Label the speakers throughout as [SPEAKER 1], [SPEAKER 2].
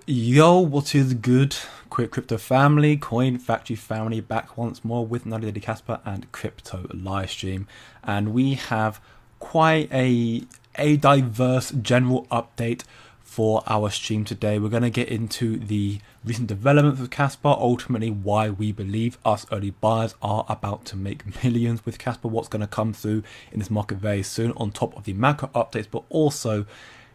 [SPEAKER 1] Yo, what is good? Quick Crypto family, Coin Factory family, back once more with another Kas Kaspa and crypto live stream, and we have quite a diverse general update for our stream today. We're going to get into the recent developments with Kaspa, ultimately why we believe us early buyers are about to make millions with Kaspa, what's going to come through in this market very soon, on top of the macro updates, but also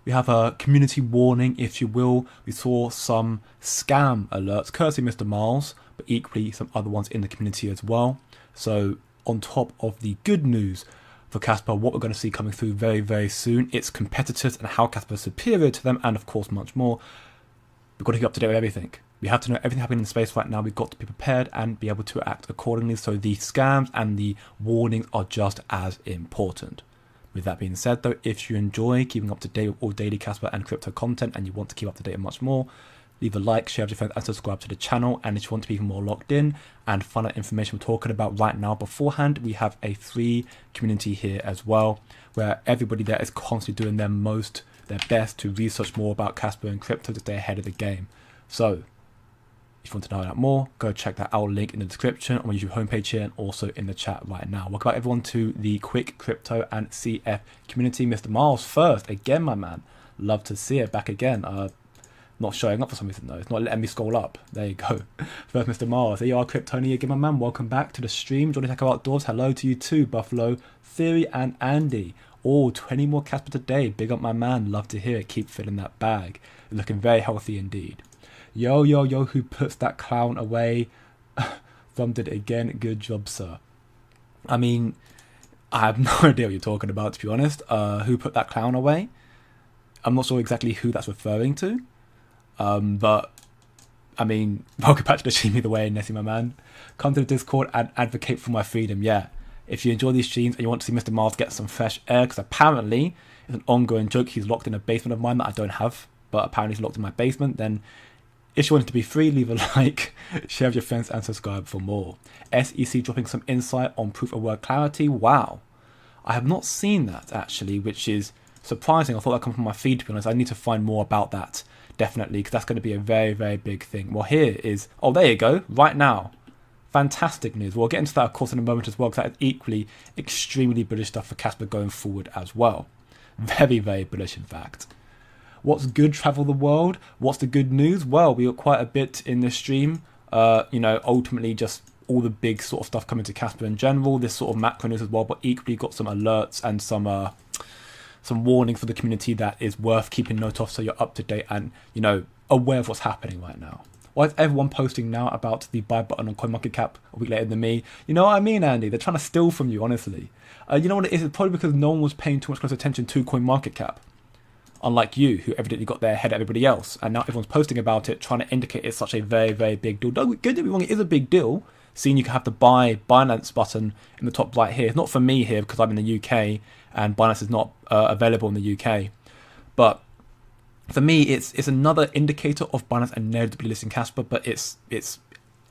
[SPEAKER 1] we have a community warning, if you will. We saw some scam alerts, courtesy Mr. Miles, but equally some other ones in the community as well. So on top of the good news for Kaspa, what we're going to see coming through very, very soon, its competitors and how Kaspa is superior to them, and of course much more. We've got to get up to date with everything. We have to know everything happening in the space right now. We've got to be prepared and be able to act accordingly. So the scams and the warnings are just as important. With that being said, though, if you enjoy keeping up to date with all daily Kaspa and crypto content and you want to keep up to date and much more, leave a like, share with your friends, and subscribe to the channel. And if you want to be even more locked in and find out information we're talking about right now beforehand, we have a free community here as well, where everybody there is constantly doing their best to research more about Kaspa and crypto to stay ahead of the game. So if you want to know that more, go check that out, link in the description on my YouTube homepage here and also in the chat right now. Welcome back everyone to the Quick Crypto and CF community. Mr. Miles first, again my man, love to see it back again. Not showing up for some reason though, it's not letting me scroll up. There you go. First Mr. Miles, there you are, Kryptonia again my man, welcome back to the stream. Johnny Taco Outdoors, hello to you too, Buffalo, Theory and Andy. 20 more Kaspa today, big up my man, love to hear it, keep filling that bag. You're looking very healthy indeed. Yo, who puts that clown away? Thumbed it again. Good job, sir. I mean, I have no idea what you're talking about, to be honest. Who put that clown away? I'm not sure exactly who that's referring to. But, I mean, welcome back to the stream either way, Nessie, my man. Come to the Discord and advocate for my freedom, yeah. If you enjoy these streams and you want to see Mr. Miles get some fresh air, because apparently it's an ongoing joke, he's locked in a basement of mine that I don't have, but apparently he's locked in my basement, then if you want it to be free, leave a like, share with your friends, and subscribe for more. SEC dropping some insight on proof of work clarity. Wow. I have not seen that, actually, which is surprising. I thought that come from my feed, to be honest. I need to find more about that, definitely, because that's going to be a very, very big thing. Well, here is... Oh, there you go. Right now. Fantastic news. We'll get into that, of course, in a moment as well, because that is equally extremely bullish stuff for Kaspa going forward as well. Very, very bullish, in fact. What's good, travel the world? What's the good news? Well, we got quite a bit in this stream. Ultimately just all the big sort of stuff coming to Kaspa in general. This sort of macro news as well, but equally got some alerts and some warnings for the community that is worth keeping note of, so you're up to date and, aware of what's happening right now. Why is everyone posting now about the buy button on CoinMarketCap a week later than me? You know what I mean, Andy? They're trying to steal from you, honestly. You know what it is? It's probably because no one was paying too much close attention to CoinMarketCap. Unlike you, who evidently got there ahead of everybody else, and now everyone's posting about it, trying to indicate it's such a very, very big deal. Don't get me wrong, it is a big deal, seeing you can have the buy Binance button in the top right here. It's not for me here because I'm in the UK and Binance is not available in the UK. But for me, it's another indicator of Binance inevitably listing Kaspa, but it's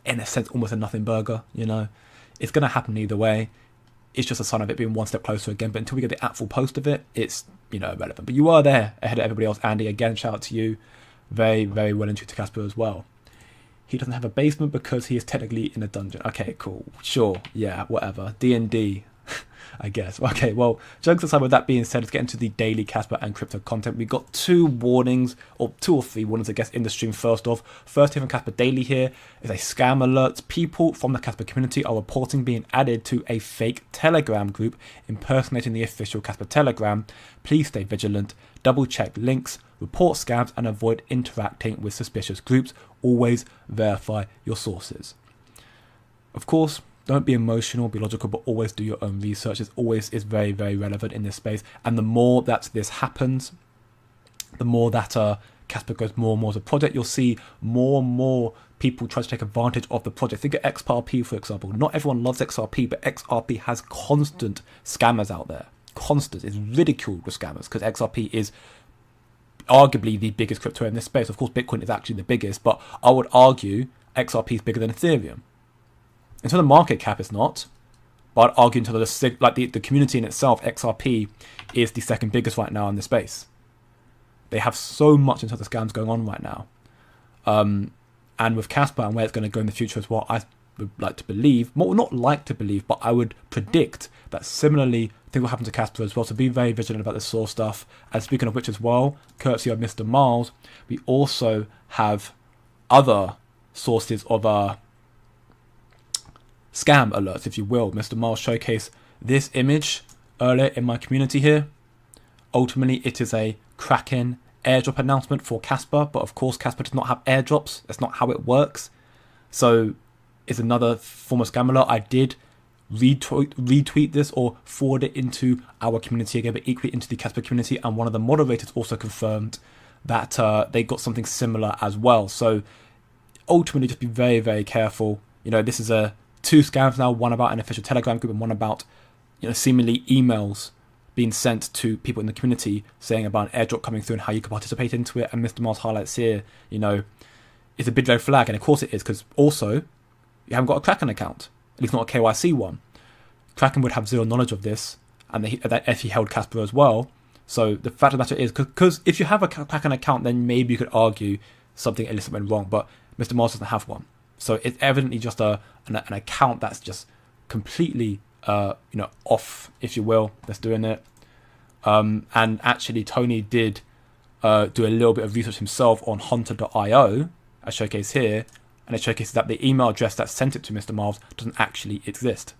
[SPEAKER 1] in a sense almost a nothing burger. It's going to happen either way. It's just a sign of it being one step closer again. But until we get the actual post of it, it's irrelevant. But you are there ahead of everybody else, Andy. Again, shout out to you. Very, very well into Kaspa as well. He doesn't have a basement because he is technically in a dungeon. Okay, cool. Sure. Yeah, whatever. D&D, I guess. Okay, well, jokes aside, with that being said, let's get into the daily Kaspa and crypto content. We've got two or three warnings, I guess, in the stream first off. First here from Kaspa Daily here is a scam alert. People from the Kaspa community are reporting being added to a fake Telegram group impersonating the official Kaspa Telegram. Please stay vigilant, double check links, report scams, and avoid interacting with suspicious groups. Always verify your sources. Of course, don't be emotional, be logical, but always do your own research. It always is very, very relevant in this space. And the more that this happens, the more that Kaspa goes more and more as a project, you'll see more and more people try to take advantage of the project. Think of XRP, for example. Not everyone loves XRP, but XRP has constant scammers out there. Constant. It's ridiculed with scammers because XRP is arguably the biggest crypto in this space. Of course, Bitcoin is actually the biggest, but I would argue XRP is bigger than Ethereum. In terms of market cap, it's not. But I'd argue until the community in itself, XRP is the second biggest right now in the space. They have so much in terms of scams going on right now. And with Casper and where it's going to go in the future as well, I would like to believe, well, not like to believe, but I would predict that similarly things will happen to Casper as well. So be very vigilant about this sort of stuff. And speaking of which as well, courtesy of Mr. Miles, we also have other sources of scam alerts, if you will. Mr. Miles showcased this image earlier in my community here. Ultimately, it is a Kraken airdrop announcement for Casper, but of course Casper does not have airdrops. That's not how it works. So it's another form of scam alert. I did retweet this or forward it into our community again, but equally into the Casper community, and one of the moderators also confirmed that they got something similar as well. So ultimately, just be very, very careful. This is two scams now, one about an official Telegram group and one about seemingly emails being sent to people in the community saying about an airdrop coming through and how you can participate into it. And Mr. Mars highlights here, it's a big red flag, and of course it is, because also you haven't got a Kraken account, at least not a KYC one. Kraken would have zero knowledge of this, and that if he held Casper as well. So the fact of the matter is, because if you have a Kraken account, then maybe you could argue something illicit went wrong, but Mr. Mars doesn't have one. So it's evidently just an account that's just completely off, if you will, that's doing it. And actually, Tony did do a little bit of research himself on hunter.io, as showcased here, and it showcases that the email address that sent it to Mr. Miles doesn't actually exist.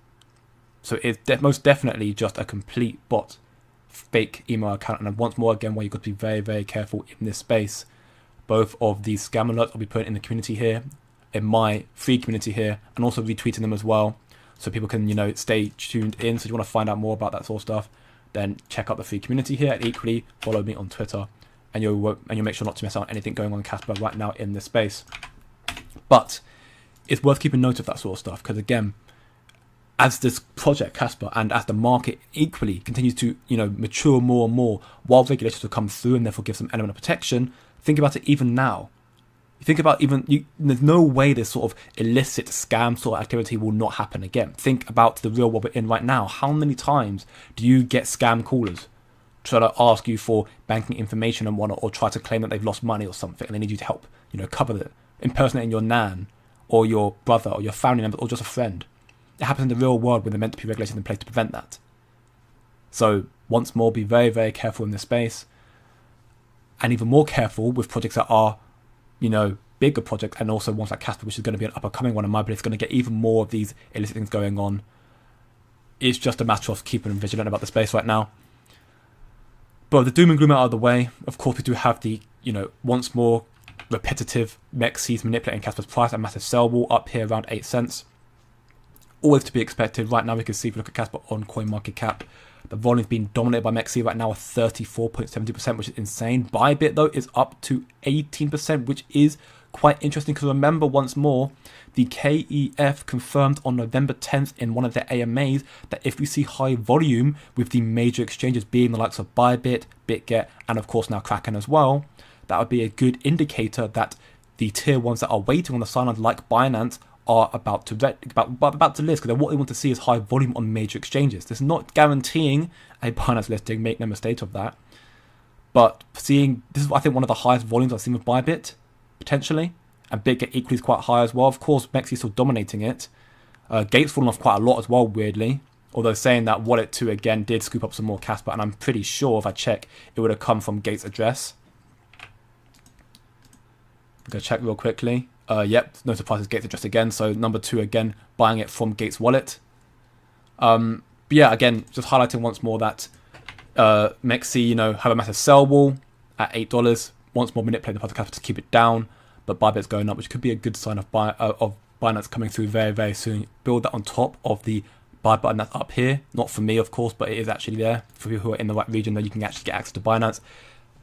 [SPEAKER 1] So it's most definitely just a complete bot, fake email account. And once more, again, where you've got to be very, very careful in this space. Both of these scam alerts I'll be putting in the community here, in my free community here, and also retweeting them as well, so people can stay tuned in. So if you want to find out more about that sort of stuff, then check out the free community here, and equally follow me on Twitter, and you'll make sure not to miss out on anything going on in Casper right now in this space. But it's worth keeping note of that sort of stuff, because again, as this project Casper and as the market equally continues to mature more and more, while regulations will come through and therefore give some element of protection, think about it even now. You think about there's no way this sort of illicit scam sort of activity will not happen again. Think about the real world we're in right now. How many times do you get scam callers try to ask you for banking information and whatnot, or try to claim that they've lost money or something and they need you to help, cover it, impersonating your nan or your brother or your family member or just a friend. It happens in the real world when they're meant to be regulations in place to prevent that. So once more, be very, very careful in this space, and even more careful with projects that are bigger projects, and also ones like Casper, which is going to be an up-and-coming one, in my opinion. It's going to get even more of these illicit things going on. It's just a matter of keeping vigilant about the space right now. But the doom and gloom out of the way, of course, we do have the, once more repetitive MEXCs manipulating Casper's price, a massive sell wall up here around 8 cents. Always to be expected. Right now, we can see, if we look at Casper on CoinMarketCap, the volume's being dominated by MEXC right now at 34.70%, which is insane. Bybit, though, is up to 18%, which is quite interesting, because remember, once more, the KEF confirmed on November 10th in one of their AMAs that if we see high volume with the major exchanges being the likes of Bybit, BitGet, and of course now Kraken as well, that would be a good indicator that the tier ones that are waiting on the sidelines, like Binance, are about to list, because what they want to see is high volume on major exchanges. This is not guaranteeing a Binance listing, make no mistake of that. But seeing, this is I think one of the highest volumes I've seen with Bybit, potentially, and BitGet equally is quite high as well. Of course, MEXC is still dominating it. Gates fallen off quite a lot as well, weirdly. Although saying that Wallet 2 again did scoop up some more Casper, and I'm pretty sure if I check, it would have come from Gates' address. I'm going to check real quickly. Yep, no surprises, Gates address again. So number 2 again, buying it from Gates Wallet. But yeah, again, just highlighting once more that MEXC, have a massive sell wall at $8. Once more, manipulate the price of Casper to keep it down, but Bybit's going up, which could be a good sign of Binance coming through very, very soon. Build that on top of the buy button that's up here. Not for me, of course, but it is actually there for people who are in the right region. That you can actually get access to Binance.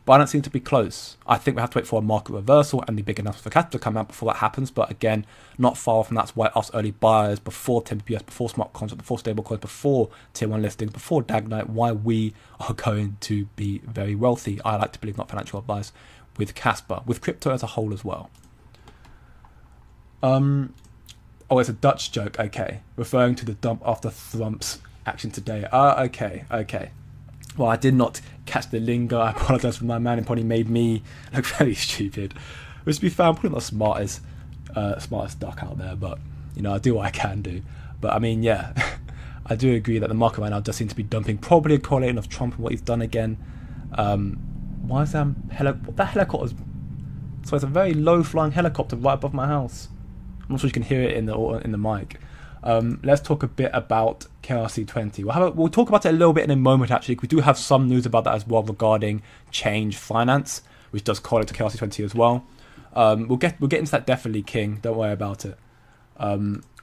[SPEAKER 1] Binance seems to be close. I think we have to wait for a market reversal and the big announcement for Casper to come out before that happens. But again, not far from that's why us early buyers, before 10 BPS, before smart contracts, before stablecoins, before tier 1 listings, before DAG Night, why we are going to be very wealthy. I like to believe, not financial advice, with Casper, with crypto as a whole as well. Oh, it's a Dutch joke. Okay, referring to the dump after Thrump's action today. Okay. Well, I did not catch the lingo. I apologize for my man. It probably made me look very stupid. Which, to be fair, I'm probably not the smartest duck out there, but I do what I can do. But I mean, yeah, I do agree that the market right now does seem to be dumping, probably correlating of Trump and what he's done again. Why is that helicopter? So it's a very low-flying helicopter right above my house. I'm not sure you can hear it in the mic. Let's talk a bit about KRC20. We'll talk about it a little bit in a moment, actually. We do have some news about that as well regarding Change Finance, which does correlate to KRC20 as well. We'll get into that definitely, King. Don't worry about it. I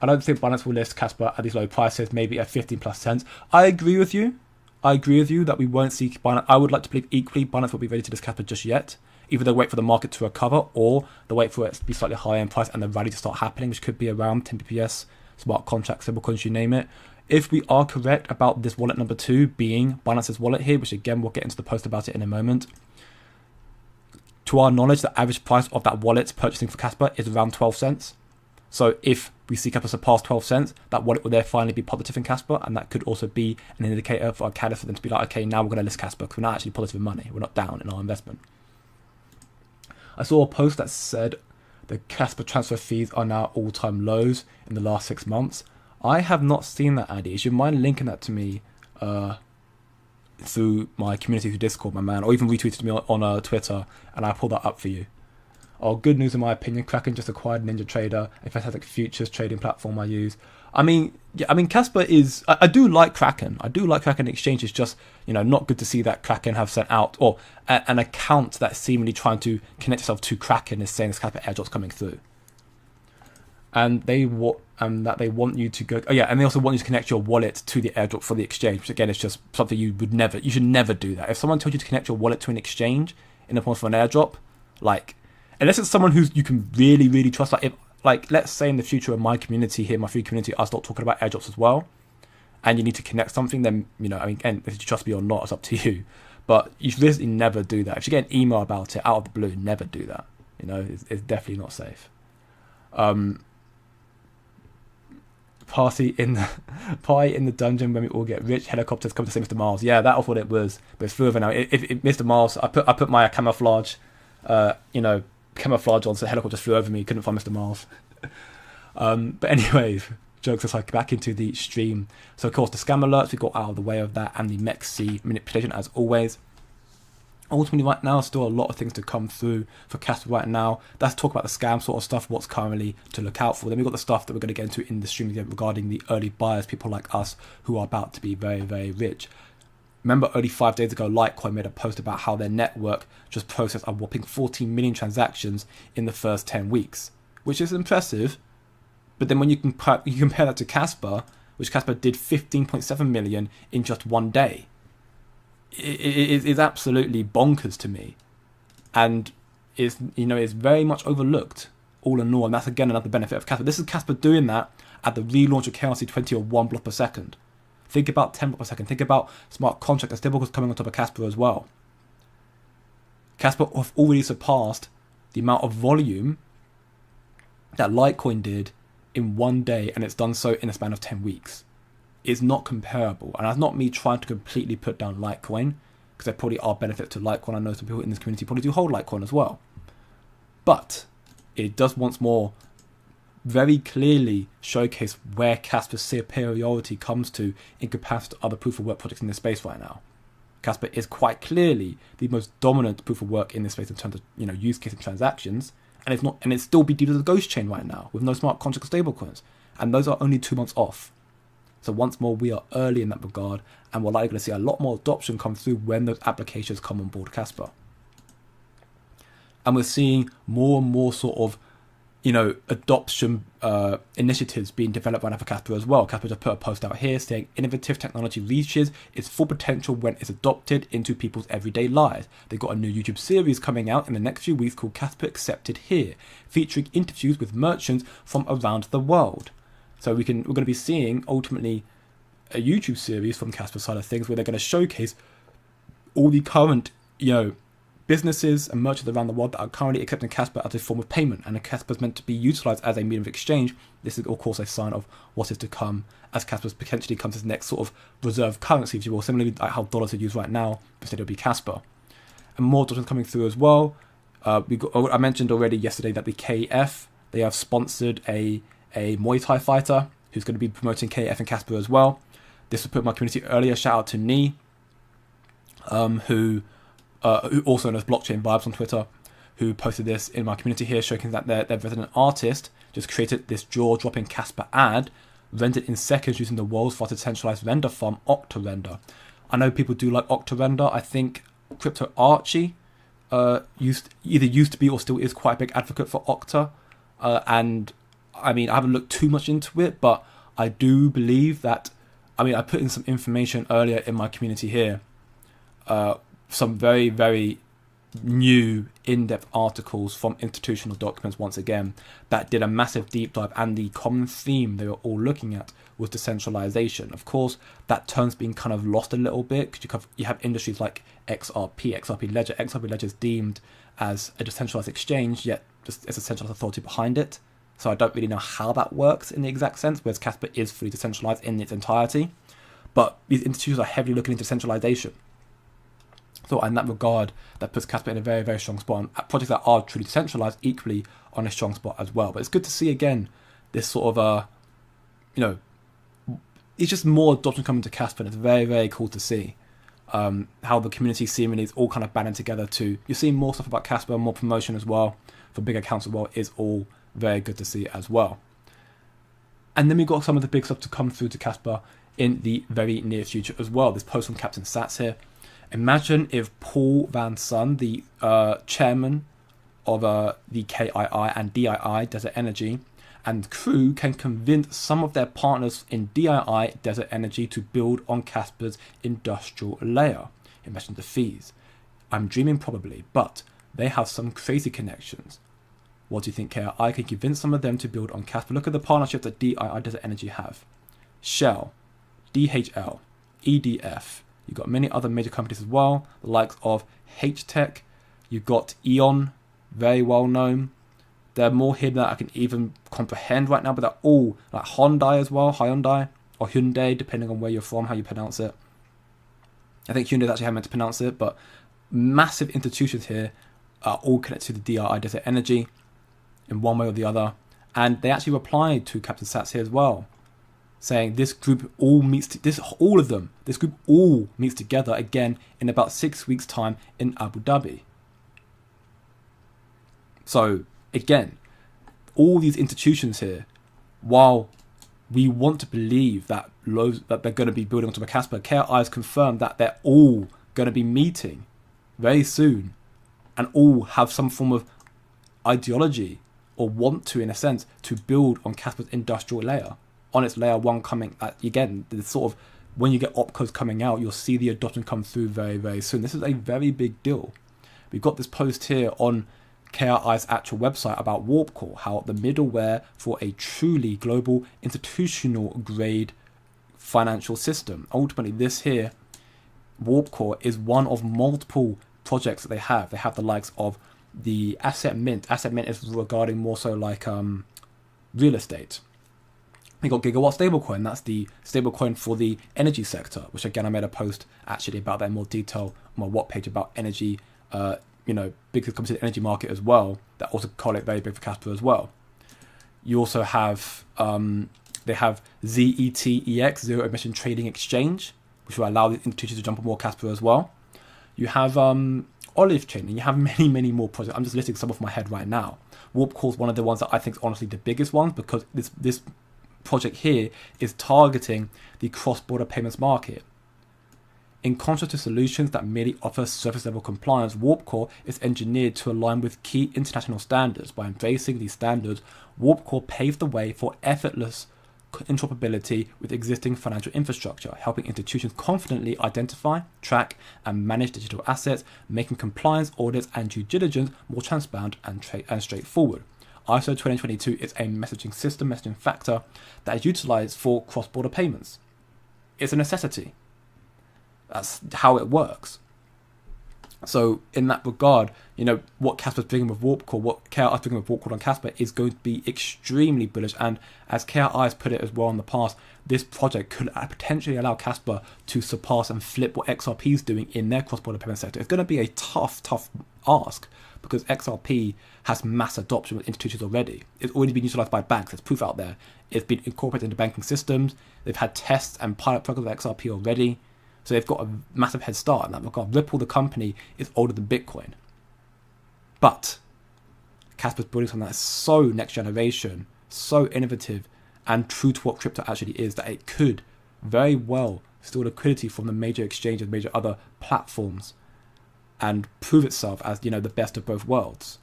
[SPEAKER 1] don't think Binance will list Kaspa at these low prices, maybe at 15 plus cents. I agree with you that we won't see Binance. I would like to believe equally Binance will be ready to list Kaspa just yet. Either they'll wait for the market to recover, or they'll wait for it to be slightly higher in price and the rally to start happening, which could be around 10 bps, smart contracts, stablecoins, you name it. If we are correct about this wallet number 2 being Binance's wallet here, which again, we'll get into the post about it in a moment. To our knowledge, the average price of that wallet purchasing for Kaspa is around 12 cents. So if we see Kaspa surpass 12 cents, that wallet will there finally be positive in Kaspa, and that could also be an indicator for a catalyst for them to be like, okay, now we're going to list Kaspa because we're not actually positive in money. We're not down in our investment. I saw a post that said the Kaspa transfer fees are now all-time lows in the last 6 months. I have not seen that, Addy. Do you mind linking that to me through my community, through Discord, my man, or even retweet it to me on Twitter, and I'll pull that up for you. Oh, good news in my opinion. Kraken just acquired Ninja Trader, a fantastic futures trading platform I use. I mean, Kaspa is. I do like Kraken. I do like Kraken Exchange. It's just, not good to see that Kraken have sent out, or an account that's seemingly trying to connect itself to Kraken is saying this Kaspa airdrop's coming through, and they want you to go. Oh yeah, and they also want you to connect your wallet to the airdrop for the exchange, which again is just something you should never do that. If someone told you to connect your wallet to an exchange in the form of an airdrop, unless it's someone who you can really, really trust, let's say in the future in my community here, my free community, I start talking about airdrops as well, and you need to connect something, then, and if you trust me or not, it's up to you. But you should basically never do that. If you get an email about it out of the blue, never do that. It's definitely not safe. Party in the dungeon when we all get rich. Helicopters come to say Mr. Miles. Yeah, that was what it was. But it's further now. If Mr. Miles, I put my camouflage, camouflage on, so the helicopter just flew over me. Couldn't find Mr. Miles. But anyway, jokes aside, back into the stream. So of course the scam alerts, we got out of the way of that, and the MEXC manipulation as always. Ultimately right now, still a lot of things to come through for Kaspa right now. Let's talk about the scam sort of stuff, what's currently to look out for. Then we've got the stuff that we're going to get into in the stream again regarding the early buyers, people like us who are about to be very, very rich. Remember, only 5 days ago, Litecoin made a post about how their network just processed a whopping 14 million transactions in the first 10 weeks, which is impressive. But then when you compare that to Kaspa, which Kaspa did 15.7 million in just 1 day, it is absolutely bonkers to me, and is very much overlooked all in all. And that's again another benefit of Kaspa. This is Kaspa doing that at the relaunch of KRC20 or 1 block per second. Think about 10 block per second. Think about smart contract and stablecoins coming on top of Kaspa as well. Kaspa have already surpassed the amount of volume that Litecoin did in 1 day, and it's done so in a span of 10 weeks. It's not comparable, and that's not me trying to completely put down Litecoin, because there probably are benefits to Litecoin. I know some people in this community probably do hold Litecoin as well, but it does once more very clearly showcase where Kaspa's superiority comes to in comparison to other proof of work projects in this space right now. Kaspa is quite clearly the most dominant proof of work in this space in terms of use case and transactions, and it's still be due to the ghost chain right now with no smart contract stablecoins, and those are only 2 months off. So once more, we are early in that regard, and we're likely to see a lot more adoption come through when those applications come on board Kaspa. And we're seeing more and more sort of, adoption initiatives being developed right now for Kaspa as well. Kaspa just put a post out here saying innovative technology reaches its full potential when it's adopted into people's everyday lives. They've got a new YouTube series coming out in the next few weeks called Kaspa Accepted Here, featuring interviews with merchants from around the world. So we're going to be seeing ultimately a YouTube series from Kaspa's side of things where they're going to showcase all the current, businesses and merchants around the world that are currently accepting Kaspa as a form of payment, and Kaspa is meant to be utilized as a medium of exchange. This is of course a sign of what is to come as Kaspa potentially comes as next sort of reserve currency, if you will, similarly like how dollars are used right now, instead it'll be Kaspa. And more adoption coming through as well. I mentioned already yesterday that the KF, they have sponsored a Muay Thai fighter who's going to be promoting KF and Casper as well. This was put in my community earlier. Shout out to Nee, who also knows Blockchain Vibes on Twitter, who posted this in my community here, showing that their resident artist just created this jaw-dropping Casper ad, rendered in seconds using the world's fastest centralized render farm, Octorender. I know people do like Octorender. I think Crypto Archie used to be or still is quite a big advocate for Octa, and I mean, I haven't looked too much into it, but I do believe that, I mean, I put in some information earlier in my community here, some very, very new in-depth articles from institutional documents once again that did a massive deep dive, and the common theme they were all looking at was decentralization. Of course, that term's been kind of lost a little bit because you have industries like XRP Ledger. XRP Ledger is deemed as a decentralized exchange, yet just as a centralized authority behind it. So I don't really know how that works in the exact sense, whereas Casper is fully decentralized in its entirety. But these institutions are heavily looking into decentralization. So in that regard, that puts Casper in a very, very strong spot. And projects that are truly decentralized equally on a strong spot as well. But it's good to see, again, this sort of, it's just more adoption coming to Casper, and it's very, very cool to see how the community seemingly is all kind of banding together to, you're seeing more stuff about Casper, more promotion as well, for big accounts as well, is all very good to see as well. And then we've got some of the big stuff to come through to Casper in the very near future as well. This post from Captain Sats here. Imagine if Paul Van Son, the chairman of the KII and DII, Desert Energy, and crew can convince some of their partners in DII, Desert Energy, to build on Casper's industrial layer. Imagine the fees. I'm dreaming probably, but they have some crazy connections. What do you think KII can convince some of them to build on Casper? Look at the partnership that DII, Desert Energy have. Shell, DHL, EDF. You've got many other major companies as well, the likes of H-Tech. You've got Eon, very well known. There are more here that I can even comprehend right now, but they're all like Hyundai as well, Hyundai, or Hyundai, depending on where you're from, how you pronounce it. I think Hyundai is actually how I meant to pronounce it, but massive institutions here are all connected to the DII Desert Energy in one way or the other. And they actually replied to Captain Sats here as well, saying this group all meets, this group all meets together again in about 6 weeks' time in Abu Dhabi. So again, all these institutions here, while we want to believe that they're going to be building onto a Casper, KII has confirmed that they're all going to be meeting very soon and all have some form of ideology, or want to, in a sense, to build on Casper's industrial layer, on its layer one coming. Again, the sort of, when you get opcos coming out, you'll see the adoption come through very, very soon. This is a very big deal. We've got this post here on KII's actual website about WarpCore, how the middleware for a truly global institutional grade financial system. Ultimately, this here, WarpCore, is one of multiple projects that they have. They have the likes of the Asset Mint. Asset Mint is regarding more so like real estate. We got Gigawatt stablecoin. That's the stablecoin for the energy sector, which again I made a post actually about that in more detail on my What page about energy. Big comes to the energy market as well. That also correlate very big for Casper as well. You also have they have ZETEX, Zero Emission Trading Exchange, which will allow the institutions to jump on more Casper as well. You have Olive Chain, and you have many more projects. I'm just listing some off my head right now. WarpCore is one of the ones that I think is honestly the biggest ones, because this project here is targeting the cross-border payments market. In contrast to solutions that merely offer surface-level compliance, WarpCore is engineered to align with key international standards. By embracing these standards, WarpCore paved the way for effortless interoperability with existing financial infrastructure, helping institutions confidently identify, track, and manage digital assets, making compliance audits and due diligence more transparent and straightforward. ISO 2022 is a messaging factor that is utilized for cross-border payments. It's a necessity. That's how it works. So in that regard, what Kaspa's bringing with WarpCore, what KRI is bringing with WarpCore on Kaspa is going to be extremely bullish. And as KRI has put it as well in the past, this project could potentially allow Kaspa to surpass and flip what XRP is doing in their cross-border payment sector. It's going to be a tough ask because XRP has mass adoption with institutions already. It's already been utilized by banks. There's proof out there. It's been incorporated into banking systems. They've had tests and pilot programs of XRP already. So they've got a massive head start in that regard. Ripple, the company, is older than Bitcoin. But Kaspa's building something that's so next generation, so innovative, and true to what crypto actually is, that it could very well steal liquidity from the major exchanges, major other platforms, and prove itself as, the best of both worlds.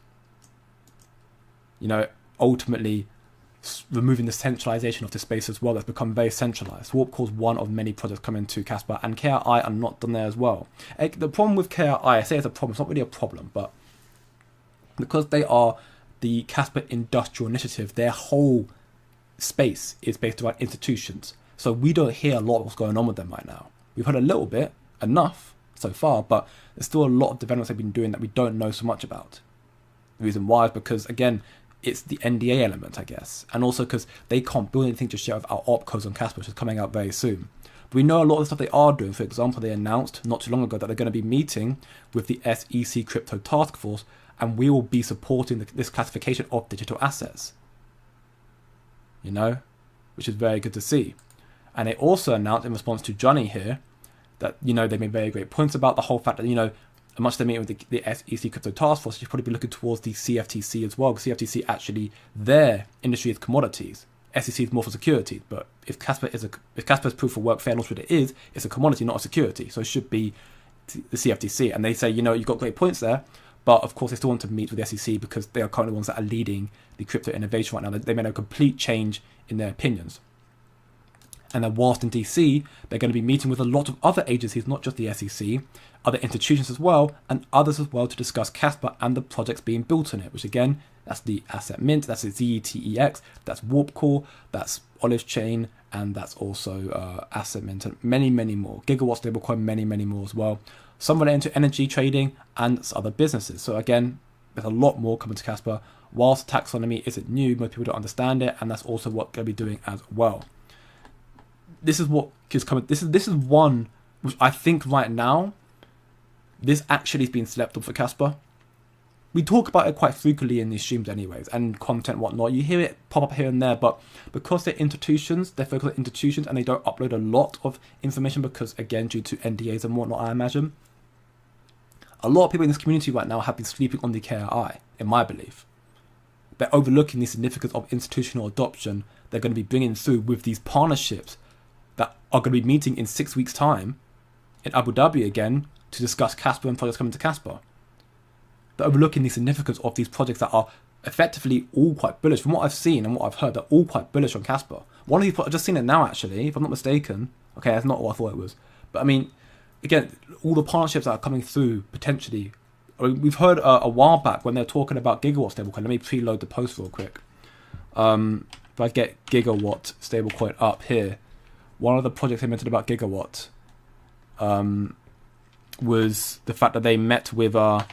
[SPEAKER 1] Ultimately removing the centralization of the space as well that's become very centralized. WarpCore is one of many projects coming to Kaspa, and KRI are not done there as well. The problem with KRI, I say it's a problem, it's not really a problem, but because they are the Kaspa Industrial Initiative, their whole space is based around institutions. So we don't hear a lot of what's going on with them right now. We've heard a little bit, enough so far, but there's still a lot of developments they've been doing that we don't know so much about. The reason why is because, again, it's the NDA element, I guess. And also because they can't build anything just yet with our opcos on Kaspa, which is coming out very soon. But we know a lot of the stuff they are doing. For example, they announced not too long ago that they're going to be meeting with the SEC Crypto Task Force, and we will be supporting this classification of digital assets. Which is very good to see. And they also announced in response to Johnny here that, they made very great points about the whole fact that, much they meet with the SEC Crypto Task Force, you should probably be looking towards the CFTC as well, because CFTC actually, their industry is commodities. SEC is more for securities, but if Kaspa's proof of work fair, and also what it is, it's a commodity, not a security. So it should be the CFTC. And they say, you've got great points there, but of course they still want to meet with the SEC because they are currently the ones that are leading the crypto innovation right now. They made a complete change in their opinions. And then whilst in DC, they're going to be meeting with a lot of other agencies, not just the SEC, other institutions as well, and others as well, to discuss Kaspa and the projects being built on it, which again, that's the Asset Mint, that's the ZETEX, that's WarpCore, that's Olive Chain, and that's also Asset Mint, and many, many more. Gigawatt stablecoin, many, many more as well. Some related to energy trading and other businesses. So again, there's a lot more coming to Kaspa. Whilst taxonomy isn't new, most people don't understand it, and that's also what they'll be doing as well. This is what is coming. This is one which I think right now, this actually has been slept on for Kaspa. We talk about it quite frequently in these streams anyways, and content and whatnot. You hear it pop up here and there, but because they're institutions, they're focused on institutions, and they don't upload a lot of information because, again, due to NDAs and whatnot, I imagine. A lot of people in this community right now have been sleeping on the KRI, in my belief. They're overlooking the significance of institutional adoption they're going to be bringing through with these partnerships that are going to be meeting in 6 weeks' time in Abu Dhabi again to discuss Kaspa and projects coming to Kaspa. They're overlooking the significance of these projects that are effectively all quite bullish. From what I've seen and what I've heard, they're all quite bullish on Kaspa. One of these, I've just seen it now actually, if I'm not mistaken. Okay, that's not what I thought it was. But I mean, again, all the partnerships that are coming through potentially. I mean, we've heard a while back when they're talking about Gigawatt stablecoin. Let me preload the post real quick. If I get Gigawatt stablecoin up here, one of the projects they mentioned about Gigawatt was the fact that they met with some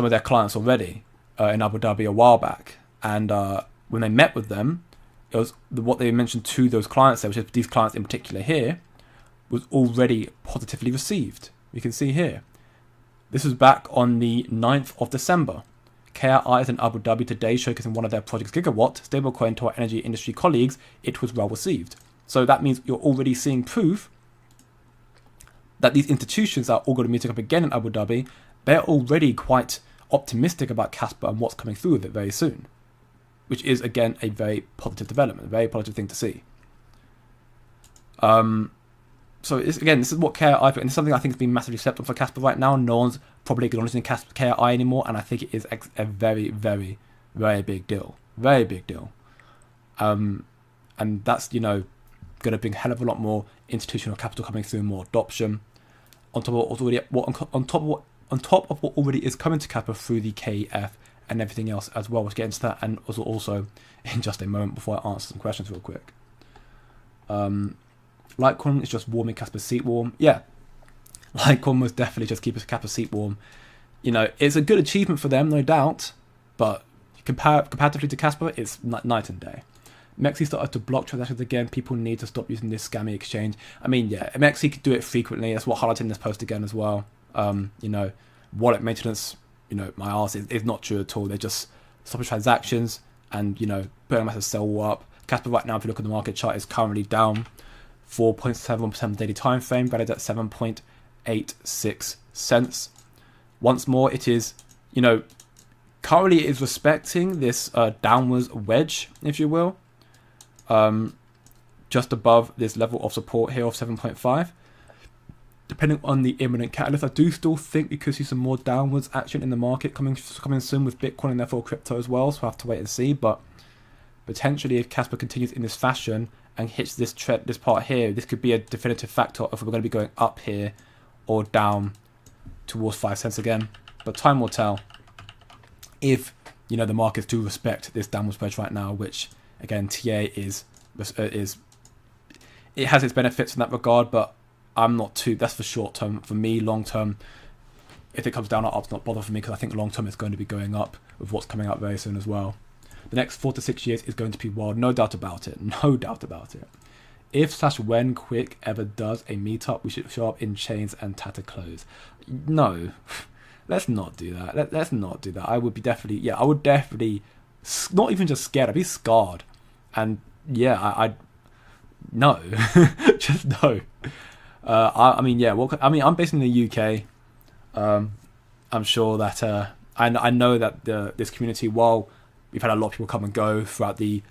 [SPEAKER 1] of their clients already in Abu Dhabi a while back, and when they met with them, it was what they mentioned to those clients there, which is these clients in particular here, was already positively received. You can see here. This was back on the 9th of December. KRI is in Abu Dhabi today showcasing one of their projects, Gigawatt, stablecoin to our energy industry colleagues. It was well received. So that means you're already seeing proof that these institutions are all going to be meeting up again in Abu Dhabi. They're already quite optimistic about Kaspa and what's coming through with it very soon, which is, again, a very positive development, a very positive thing to see. So, this is what KRI, and it's something I think has been massively slept on for Kaspa right now. No one's probably acknowledging KRI anymore, and I think it is a very, very, very big deal. Very big deal. And that's, going to bring a hell of a lot more institutional capital coming through, more adoption. On top of what already is coming to Kaspa through the KF and everything else as well. We'll get into that, and also in just a moment before I answer some questions real quick. Litecoin is just warming Kaspa's seat warm. Yeah, Litecoin most definitely just keep Kappa's seat warm. You know, it's a good achievement for them, no doubt, but comparatively to Kaspa, it's night and day. Mexi started to block transactions again. People need to stop using this scammy exchange. I mean, yeah, Mexi could do it frequently. That's what I highlighted in this post again as well. You know, wallet maintenance, you know, my arse is not true at all. They're just stopping transactions and, you know, putting a massive sell up. Kaspa right now, if you look at the market chart, is currently down 4.71% daily time frame, valued at 7.86 cents. Once more, it is, you know, currently it is respecting this downwards wedge, if you will. Just above this level of support here of 7.5. Depending on the imminent catalyst, I do still think we could see some more downwards action in the market coming soon with Bitcoin and therefore crypto as well. So we'll have to wait and see. But potentially, if Kaspa continues in this fashion and hits this part here, this could be a definitive factor if we're going to be going up here or down towards 5 cents again. But time will tell if, you know, the markets do respect this downward wedge right now, which again, TA is it has its benefits in that regard, but I'm not too. That's for short term. For me, long term, if it comes down or up, it's not bother for me because I think long term it's going to be going up with what's coming out very soon as well. The next 4 to 6 years is going to be wild, no doubt about it. No doubt about it. If/when Quick ever does a meetup, we should show up in chains and tatter clothes. No, let's not do that. Let's not do that. I would definitely, not even just scared. I'd be scarred. And yeah, I no, just no. I mean, yeah. Well, I mean, I'm based in the UK. I'm sure that I know that this community, while we've had a lot of people come and go throughout the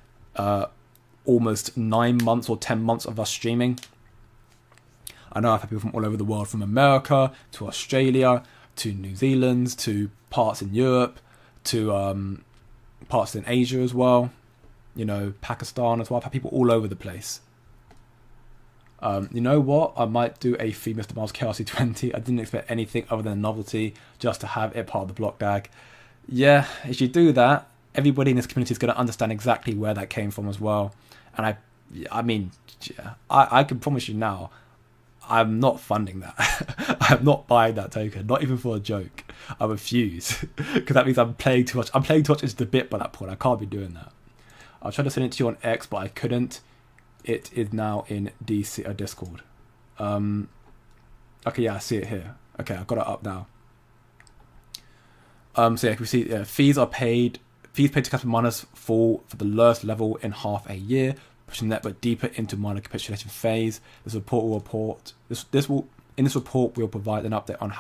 [SPEAKER 1] almost 9 months or 10 months of us streaming. I know I've had people from all over the world, from America to Australia to New Zealand to parts in Europe to parts in Asia as well. You know, Pakistan as well. I've had people all over the place. You know what? I might do a free Mr. Miles KRC20. I didn't expect anything other than a novelty, just to have it part of the block bag. Yeah, if you do that, everybody in this community is going to understand exactly where that came from as well. And I mean, yeah, I can promise you now, I'm not funding that. I'm not buying that token, not even for a joke. I refuse, because that means I'm playing too much. I'm playing too much into the bit by that point. I can't be doing that. I tried to send it to you on X, but I couldn't. It is now in Discord. Okay, yeah, I see it here. Okay, I've got it up now. So yeah, we see fees paid to Kaspa miners fall for the lowest level in half a year, pushing the network deeper into miner capitulation phase. This report we'll provide an update on the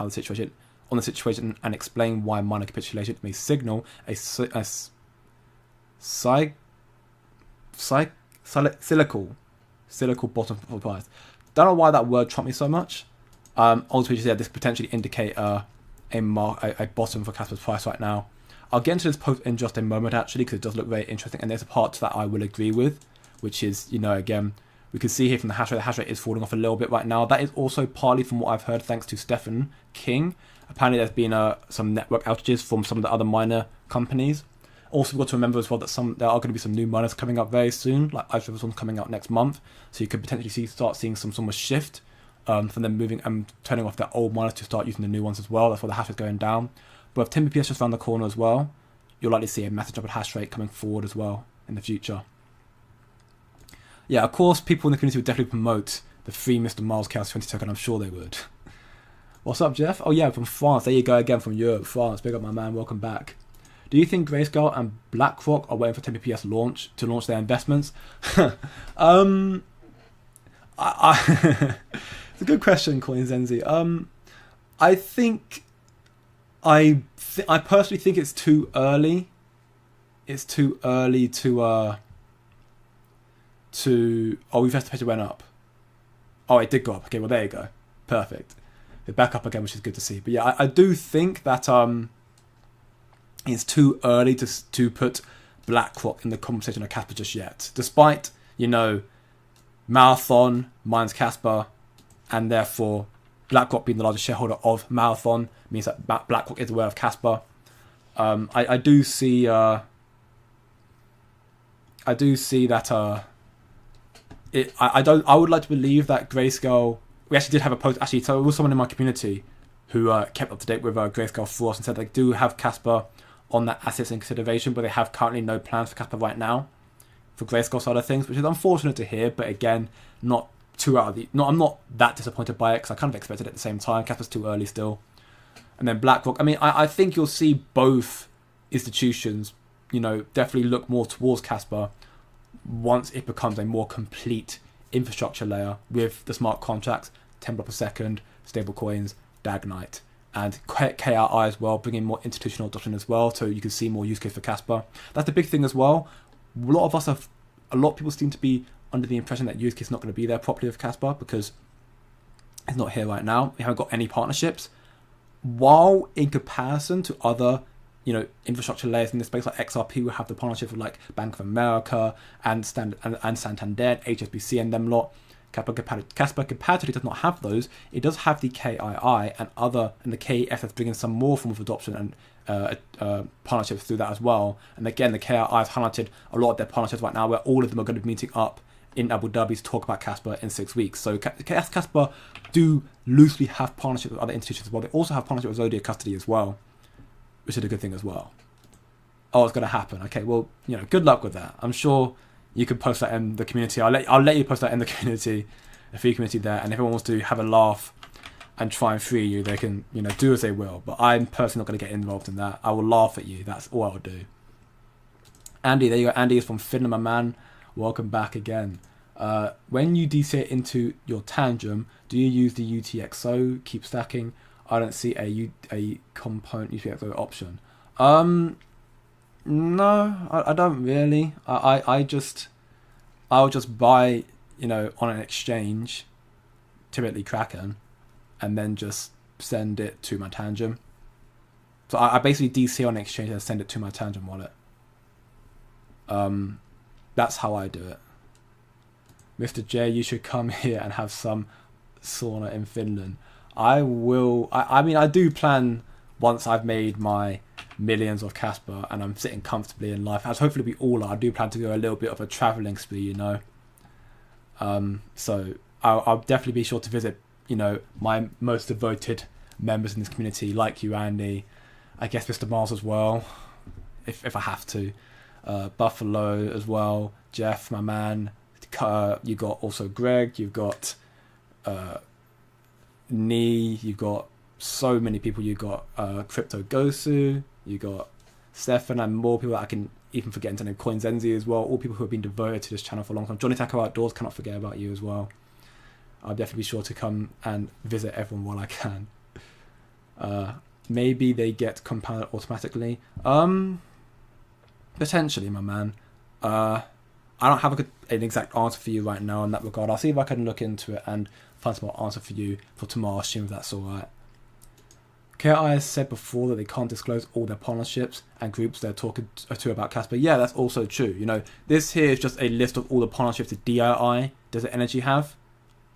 [SPEAKER 1] situation and explain why miner capitulation may signal a cyclical bottom for price. Don't know why that word trumped me so much. Ultimately, yeah, this could potentially indicate a bottom for Kaspa's price right now. I'll get into this post in just a moment, actually, because it does look very interesting, and there's a part that I will agree with, which is, you know, again, we can see here from the hash rate is falling off a little bit right now. That is also partly from what I've heard, thanks to Stephen King. Apparently, there's been some network outages from some of the other miner companies. Also, we've got to remember as well that there are going to be some new miners coming up very soon, like iTrible's one coming out next month. So you could potentially start seeing some sort of shift from them moving and turning off their old miners to start using the new ones as well. That's why the hash is going down. But with 10 bps just around the corner as well, you'll likely see a massive drop in hash rate coming forward as well in the future. Yeah, of course, people in the community would definitely promote the free Mr. Miles Chaos 20 token. I'm sure they would. What's up, Jeff? Oh yeah, from France. There you go again, from Europe, France. Big up, my man. Welcome back. Do you think Grayscale and BlackRock are waiting for 10 bps to launch their investments? It's a good question, CoinZenzi. I personally think it's too early. It's too early to oh, we've estimated it went up. Oh, it did go up. Okay, well there you go. Perfect. It's back up again, which is good to see. But yeah, I do think that it's too early to put BlackRock in the conversation of Kaspa just yet. Despite, you know, Marathon mines Kaspa, and therefore BlackRock being the largest shareholder of Marathon means that BlackRock is aware of Kaspa. I do see that I would like to believe that Grayscale we actually did have a post. Actually, so there was someone in my community who kept up to date with Grayscale for us and said they do have Kaspa on that assets in consideration, but they have currently no plans for Kaspa right now for Grayscale side of things, which is unfortunate to hear. But again, not too out of the. I'm not that disappointed by it because I kind of expected it at the same time. Kaspa's too early still. And then BlackRock. I mean, I think you'll see both institutions, definitely look more towards Kaspa once it becomes a more complete infrastructure layer with the smart contracts, 10 block per second, stable coins, Dagnite, and KRI as well, bringing more institutional adoption as well, so you can see more use case for Kaspa. That's the big thing as well. A lot of people seem to be under the impression that use case is not going to be there properly with Kaspa because it's not here right now. We haven't got any partnerships. While in comparison to other, infrastructure layers in this space like XRP, we have the partnership with like Bank of America and Santander, HSBC, and them lot. Kaspa comparatively does not have those. It does have the KII and the KEF that's bringing some more form of adoption and partnerships through that as well. And again, the KII has highlighted a lot of their partnerships right now, where all of them are going to be meeting up in Abu Dhabi to talk about Kaspa in 6 weeks. So Kaspa do loosely have partnerships with other institutions as well. They also have partnership with Zodiac Custody as well, which is a good thing as well. Oh, it's going to happen. Okay, well, good luck with that. I'm sure you can post that in the community. I'll let you post that in the community, the free community there. And if anyone wants to have a laugh and try and free you, they can, do as they will. But I'm personally not going to get involved in that. I will laugh at you. That's all I'll do. Andy, there you go. Andy is from Finland, my man. Welcome back again. When you DC it into your tangent, do you use the UTXO? Keep stacking. I don't see a component UTXO option. No, I don't really. I'll just buy, on an exchange, typically Kraken, and then just send it to my tangent. So I basically DC on an exchange and send it to my tangent wallet. That's how I do it. Mr. J, you should come here and have some sauna in Finland. I will. I mean, I do plan once I've made my millions of Kaspa and I'm sitting comfortably in life, as hopefully we all are. I do plan to go a little bit of a traveling spree, So I'll definitely be sure to visit, my most devoted members in this community, like you, Andy. I guess Mr. Mars as well, if I have to. Buffalo as well. Jeff, my man. You got also Greg. You've got Nee. You've got so many people. You got Crypto Gosu. You got Stefan and more people that I can even forget to name. Coinzenzi as well. All people who have been devoted to this channel for a long time. Johnny Taco Outdoors, cannot forget about you as well. I'll definitely be sure to come and visit everyone while I can. Maybe they get compounded automatically. Potentially, my man. I don't have an exact answer for you right now in that regard. I'll see if I can look into it and find some more answer for you for tomorrow, assume if that's alright. KI has said before that they can't disclose all their partnerships and groups they're talking to about Kaspa. Yeah, that's also true. This here is just a list of all the partnerships that DII, Desert Energy, have.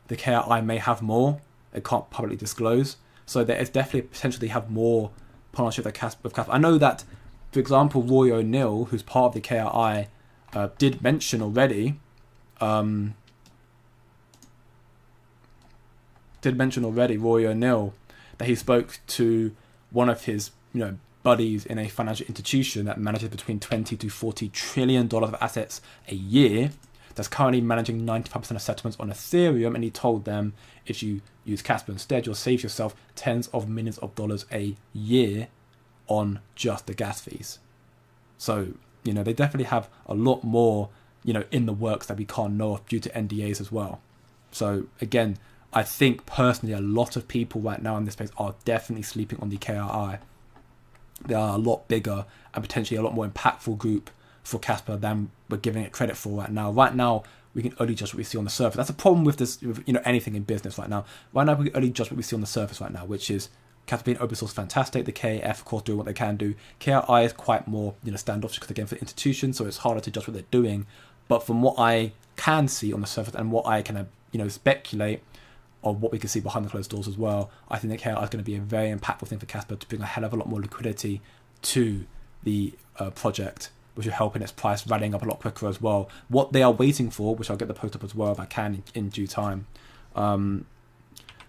[SPEAKER 1] The KI may have more. It can't publicly disclose. So there is definitely potential they have more partnership with Kaspa. I know that, for example, Roy O'Neill, who's part of the KI, did mention already. Roy O'Neill, that he spoke to one of his, buddies in a financial institution that manages between $20 to $40 trillion of assets a year. That's currently managing 95% of settlements on Ethereum, and he told them if you use Kaspa instead, you'll save yourself tens of millions of dollars a year on just the gas fees. So, they definitely have a lot more, in the works that we can't know of due to NDAs as well. So again, I think personally a lot of people right now in this space are definitely sleeping on the KRI. They are a lot bigger and potentially a lot more impactful group for Kaspa than we're giving it credit for right now. Right now, we can only judge what we see on the surface. That's a problem with this, anything in business right now. Right now, we can only judge what we see on the surface right now, which is Kaspa being open source, fantastic. The KF, of course, doing what they can do. KRI is quite more, standoffish because again for institutions, so it's harder to judge what they're doing. But from what I can see on the surface and what I can, speculate, or what we can see behind the closed doors as well, I think that KRI is going to be a very impactful thing for Kaspa to bring a hell of a lot more liquidity to the project, which will help in its price rallying up a lot quicker as well. What they are waiting for, which I'll get the post up as well if I can in due time,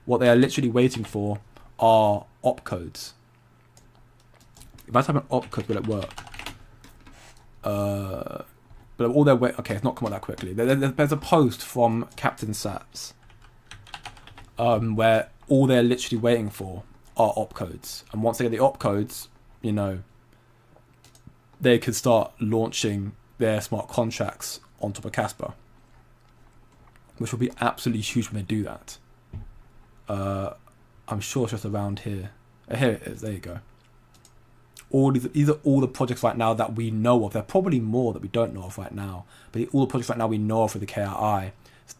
[SPEAKER 1] what they are literally waiting for are opcodes. If I type an opcode, will it work? But all their wait. Okay, it's not come out that quickly. There's a post from Captain Saps, where all they're literally waiting for are opcodes, and once they get the opcodes, you know, they could start launching their smart contracts on top of Kaspa, which will be absolutely huge when they do that. I'm sure it's just around here. Here it is. There you go. These are all the projects right now that we know of. There are probably more that we don't know of right now, but all the projects right now we know of for the KRI.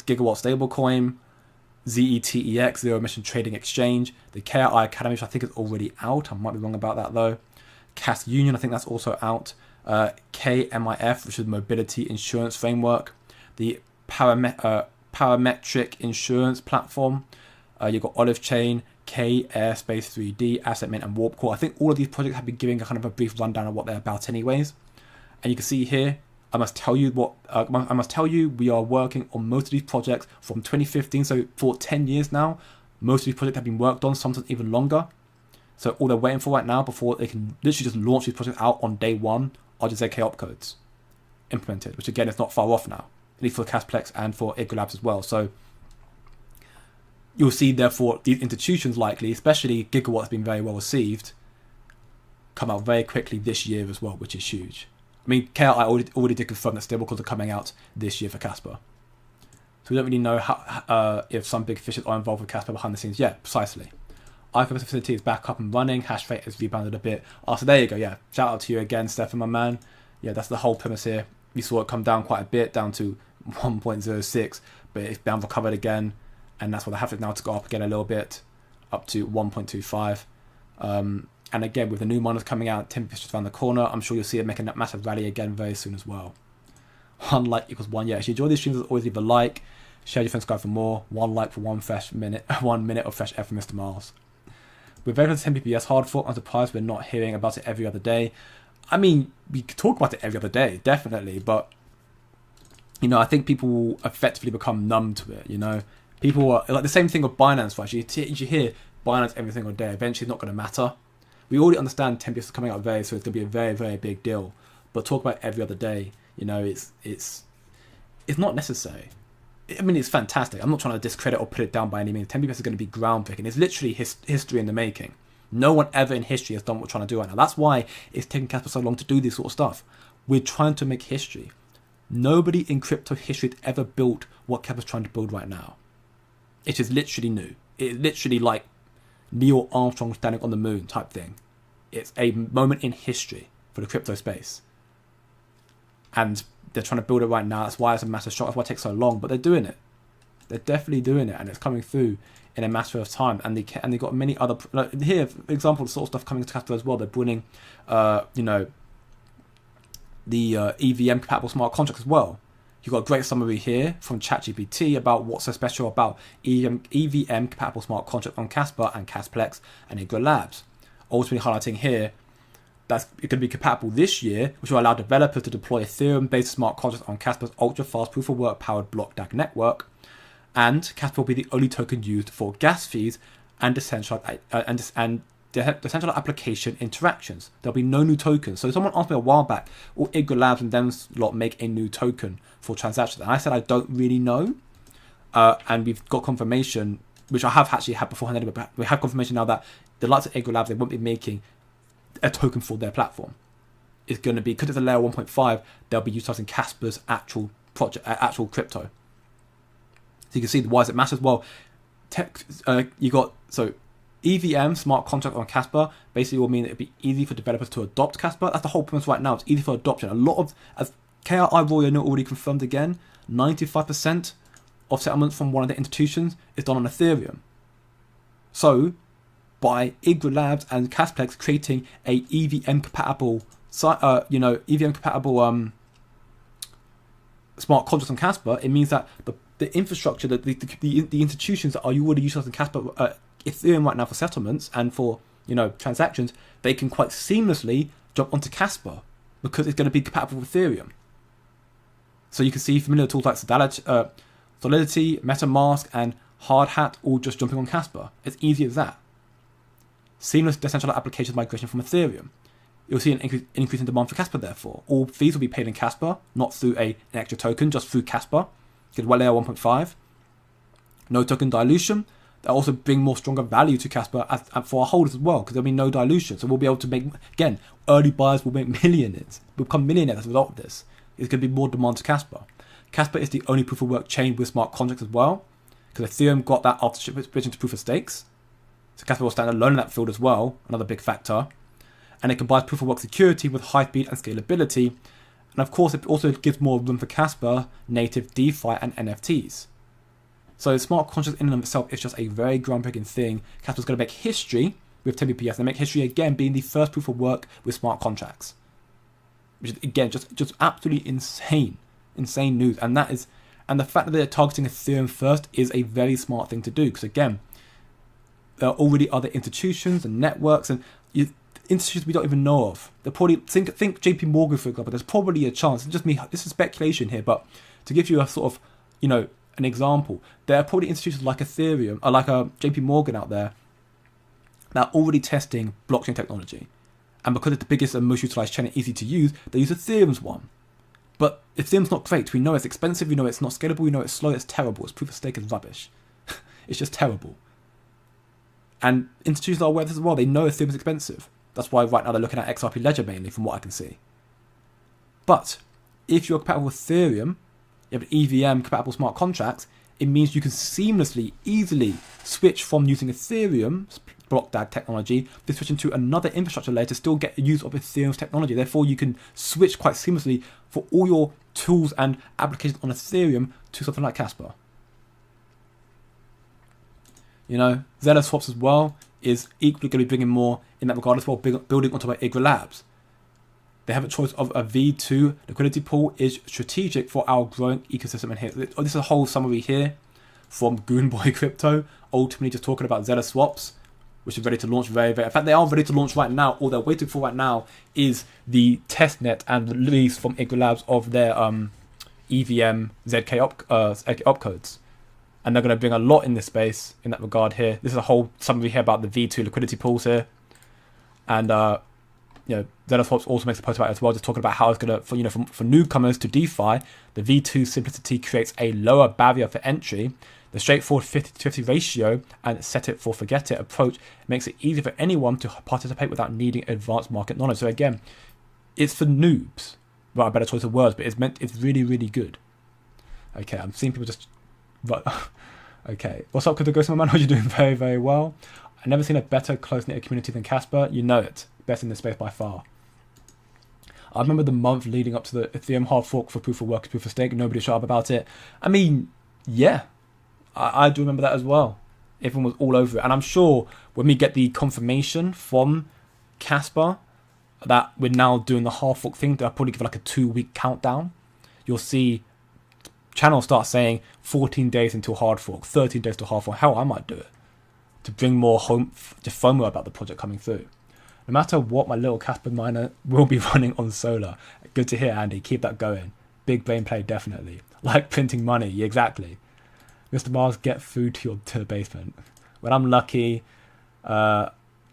[SPEAKER 1] Gigawatt Stablecoin, ZETEX, Zero Emission Trading Exchange, the KRI Academy, which I think is already out. I might be wrong about that though. Cas Union, I think that's also out. KMIF, which is Mobility Insurance Framework. The Parametric Insurance Platform. You've got Olive Chain, K Airspace 3D, Asset Mint, and WarpCore. I think all of these projects have been giving a kind of a brief rundown of what they're about anyways. And you can see here, I must tell you we are working on most of these projects from 2015, so for 10 years now. Most of these projects have been worked on, sometimes even longer. So all they're waiting for right now before they can literally just launch these projects out on day one are just ZK opcodes implemented, which again is not far off now, at least for Casplex and for Igor Labs as well. So you'll see, therefore, these institutions likely, especially Gigawatt has been very well received, come out very quickly this year as well, which is huge. I mean, KRI already did confirm that stablecoins are coming out this year for Kaspa. So we don't really know how, if some big fishes are involved with Kaspa behind the scenes. Yeah, precisely. IFMS facility is back up and running. Hash rate has rebounded a bit. Oh, so there you go. Yeah, shout out to you again, Stefan, my man. Yeah, that's the whole premise here. We saw it come down quite a bit, down to 1.06, but it's down recovered again. And that's what they have it now to go up again a little bit, up to 1.25. And again, with the new miners coming out, 10 just around the corner, I'm sure you'll see it making that massive rally again very soon as well. 1 like equals 1. Yeah, if you enjoy these streams, always leave a like, share your friends, subscribe for more. 1 like for 1 minute of fresh air from Mr. Miles. With very 10 PPS hard fork, I'm surprised we're not hearing about it every other day. I mean, we could talk about it every other day, definitely, but you know, I think people will effectively become numb to it. You know, people are like the same thing with Binance, right? You hear Binance every single day. Eventually, it's not going to matter. We already understand 10 PPS is coming out very soon. It's going to be a very, very big deal. But talk about it every other day. You know, it's not necessary. I mean, it's fantastic. I'm not trying to discredit or put it down by any means. 10 PPS is going to be groundbreaking. It's literally history in the making. No one ever in history has done what we're trying to do right now. That's why it's taking Kaspa so long to do this sort of stuff. We're trying to make history. Nobody in crypto history has ever built what Kaspa's trying to build right now. It is literally new. It's literally like Neil Armstrong standing on the moon type thing. It's a moment in history for the crypto space. And they're trying to build it right now. That's why it's a massive shock. That's why it takes so long. But they're doing it. They're definitely doing it. And it's coming through in a matter of time. And they got many other... Like here, for example, the sort of stuff coming to Kaspa as well. They're bringing, you know, the EVM compatible smart contracts as well. You've got a great summary here from ChatGPT about what's so special about EVM compatible smart contract on Kaspa and Casplex and Igor Labs. Ultimately highlighting here that's it can be compatible this year, which will allow developers to deploy Ethereum-based smart contracts on Kaspa's ultra-fast proof-of-work powered block DAG network. And Kaspa will be the only token used for gas fees and decentralized application interactions. There'll be no new tokens. So someone asked me a while back, will Igor Labs and them lot make a new token for transactions? And I said I don't really know. And we've got confirmation, which I have actually had beforehand, but we have confirmation now that the likes of Igor Labs, they won't be making a token for their platform. It's going to be, because it's a layer 1.5, they'll be utilizing Kaspa's actual project, actual crypto. So you can see why it matters. Well, you got, so EVM smart contract on Kaspa basically will mean that it'll be easy for developers to adopt Kaspa. That's the whole premise right now. It's easy for adoption. A lot of, as KRI Roy already confirmed again, 95% of settlements from one of the institutions is done on Ethereum. So by Igor Labs and Casplex creating a EVM compatible, EVM compatible smart contracts on Kaspa, it means that the infrastructure, that the institutions that are already utilizing Kaspa, Ethereum right now for settlements and for transactions, they can quite seamlessly jump onto Kaspa because it's going to be compatible with Ethereum. So you can see familiar tools like Solidity, MetaMask, and hard hat, or just jumping on Casper. It's easy as that. Seamless decentralized applications migration from Ethereum. You'll see an increase in demand for Casper, therefore. All fees will be paid in Casper, not through an extra token, just through Casper. Because well layer 1.5. No token dilution. That also bring more stronger value to Casper for our holders as well, because there'll be no dilution. So we'll be able to make, again, early buyers will make millionaires. We'll become millionaires as a result of this. There's going to be more demand to Casper. Casper is the only proof of work chain with smart contracts as well, because Ethereum got that after switching to proof of stakes. So Casper will stand alone in that field as well, another big factor. And it combines proof of work security with high speed and scalability. And of course, it also gives more room for Casper, native DeFi, and NFTs. So smart contracts in and of itself is just a very groundbreaking thing. Casper's going to make history with 10 BPS and make history again being the first proof of work with smart contracts. Which is, again, just absolutely insane news. And the fact that they're targeting Ethereum first is a very smart thing to do. Because again, there are already other institutions and networks and institutions we don't even know of. They're probably, think JP Morgan, for example, there's probably a chance, it's just me, this is speculation here, but to give you a sort of, an example, there are probably institutions like Ethereum, or like a JP Morgan out there, that are already testing blockchain technology. And because it's the biggest and most utilized chain and easy to use, they use Ethereum's one. But Ethereum's not great. We know it's expensive, we know it's not scalable, we know it's slow, it's terrible, its proof of stake is rubbish. It's just terrible. And institutions are aware of this as well, they know Ethereum is expensive. That's why right now they're looking at XRP Ledger mainly, from what I can see. But if you're compatible with Ethereum, you have an EVM compatible smart contracts, it means you can seamlessly, easily switch from using Ethereum's block DAG technology to switch into another infrastructure layer to still get use of Ethereum's technology. Therefore, you can switch quite seamlessly for all your tools and applications on Ethereum to something like Casper. Zeller swaps as well is equally going to be bringing more in that regard as well, building onto our IGRA Labs. They have a choice of a V2 liquidity pool is strategic for our growing ecosystem. And here, this is a whole summary here from Goonboy Crypto, ultimately just talking about Zeller swaps, which is ready to launch very, very. In fact, they are ready to launch right now. All they're waiting for right now is the testnet and the release from IGRA Labs of their EVM ZK opcodes. And they're going to bring a lot in this space in that regard here. This is a whole summary here about the V2 liquidity pools here. And Zeller Swaps also makes a post about it as well, just talking about how it's going to, for newcomers to DeFi, the V2 simplicity creates a lower barrier for entry. The straightforward 50-50 ratio and set it for forget it approach makes it easy for anyone to participate without needing advanced market knowledge. So again, it's for noobs. Well, a better choice of words, but it's really, really good. Okay, I'm seeing people just... Okay, what's up, Crypto my man? How are you doing? Very, very well. I've never seen a better close-knit community than Casper. You know it. Best in this space by far. I remember the month leading up to the Ethereum hard fork for proof of work and proof of stake. Nobody shut up about it. I mean, yeah, I do remember that as well. Everyone was all over it. And I'm sure when we get the confirmation from Casper that we're now doing the hard fork thing, they'll probably give like a 2-week countdown. You'll see channels start saying 14 days until hard fork, 13 days to hard fork. Hell, I might do it to bring more FOMO about the project coming through. No matter what, my little Casper miner will be running on solar. Good to hear, Andy. Keep that going. Big brain play, definitely. Like printing money, yeah, exactly. Mr. Mars, get food to the basement. When I'm lucky,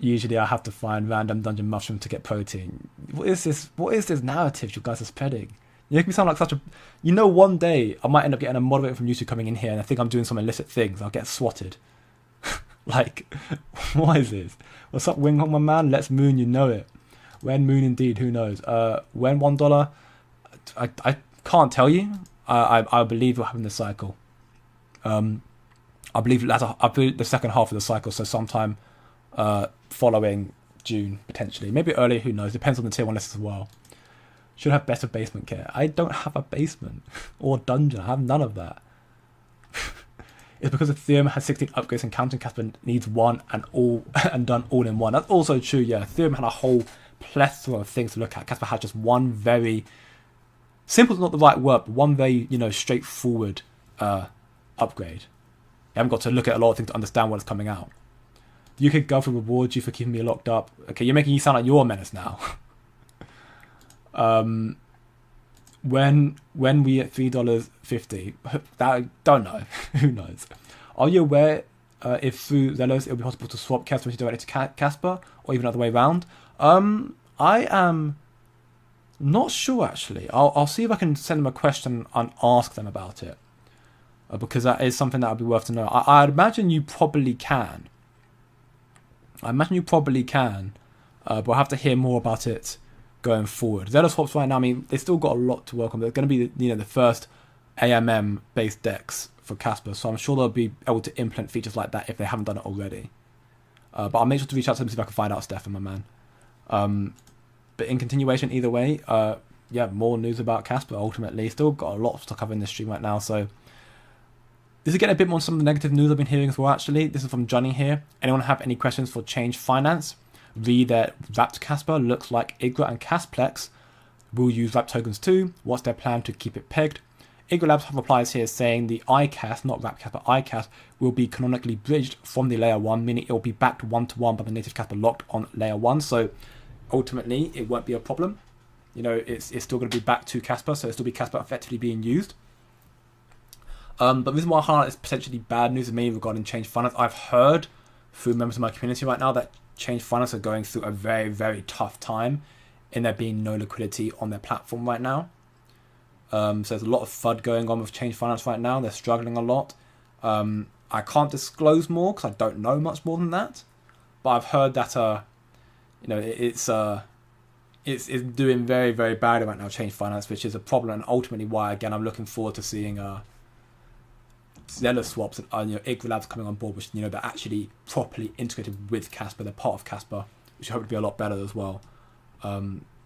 [SPEAKER 1] usually I have to find random dungeon mushrooms to get protein. What is this narrative you guys are spreading? You make me sound like such a... one day I might end up getting a moderator from YouTube coming in here and I think I'm doing some illicit things. I'll get swatted. Like, what is this? What's up, Wing Hong, my man? Let's moon, you know it. When moon indeed, who knows? When $1? I can't tell you. I believe we'll have in the cycle. I believe the second half of the cycle, so sometime following June, potentially. Maybe earlier, who knows? Depends on the tier 1 list as well. Should have better basement care. I don't have a basement or dungeon. I have none of that. It's because Ethereum has 16 upgrades and counting. Casper needs one and done all in one. That's also true, yeah. Ethereum had a whole plethora of things to look at. Casper had just one very... Simple is not the right word, but one very, straightforward upgrade. You haven't got to look at a lot of things to understand what's coming out. The UK government rewards you for keeping me locked up. Okay, you're making you sound like you're a menace now. When we at $3.50, that don't know. Who knows? Are you aware if through Zelos it'll be possible to swap Kas directly to Kaspa, or even other way around? I am not sure actually. I'll see if I can send them a question and ask them about it, because that is something that would be worth to know. I'd imagine you probably can. But we'll have to hear more about it going forward. Zelos swaps right now, I mean, they've still got a lot to work on. They're going to be, the first AMM based DEX for Kaspa, so I'm sure they'll be able to implement features like that if they haven't done it already. But I'll make sure to reach out to them, see if I can find out, Stefan, my man. But in continuation, either way, more news about Kaspa ultimately. Still got a lot to cover in this stream right now, so this is getting a bit more on some of the negative news I've been hearing as well, actually. This is from Johnny here. Anyone have any questions for Change Finance? Read that wrapped Kaspa looks like IGRA and Kasplex will use wrapped tokens too. What's their plan to keep it pegged? IGRA Labs have replies here saying the ICAS, not wrapped Kaspa, ICAS will be canonically bridged from the layer 1, meaning it will be backed one-to-one by the native Kaspa locked on layer 1. So ultimately, it won't be a problem. It's still going to be back to Kaspa, so it'll still be Kaspa effectively being used. But the reason why I highlight is potentially bad news, mainly regarding Change Finance. I've heard through members of my community right now that Change Finance are going through a very, very tough time in there being no liquidity on their platform right now. So there's a lot of FUD going on with Change Finance right now. They're struggling a lot. I can't disclose more because I don't know much more than that. But I've heard that it's doing very, very badly right now, Change Finance, which is a problem, and ultimately why, again, I'm looking forward to seeing Zealous swaps and IGRA Labs coming on board, which they're actually properly integrated with Kaspa. They're part of Kaspa, which I hope to be a lot better as well. But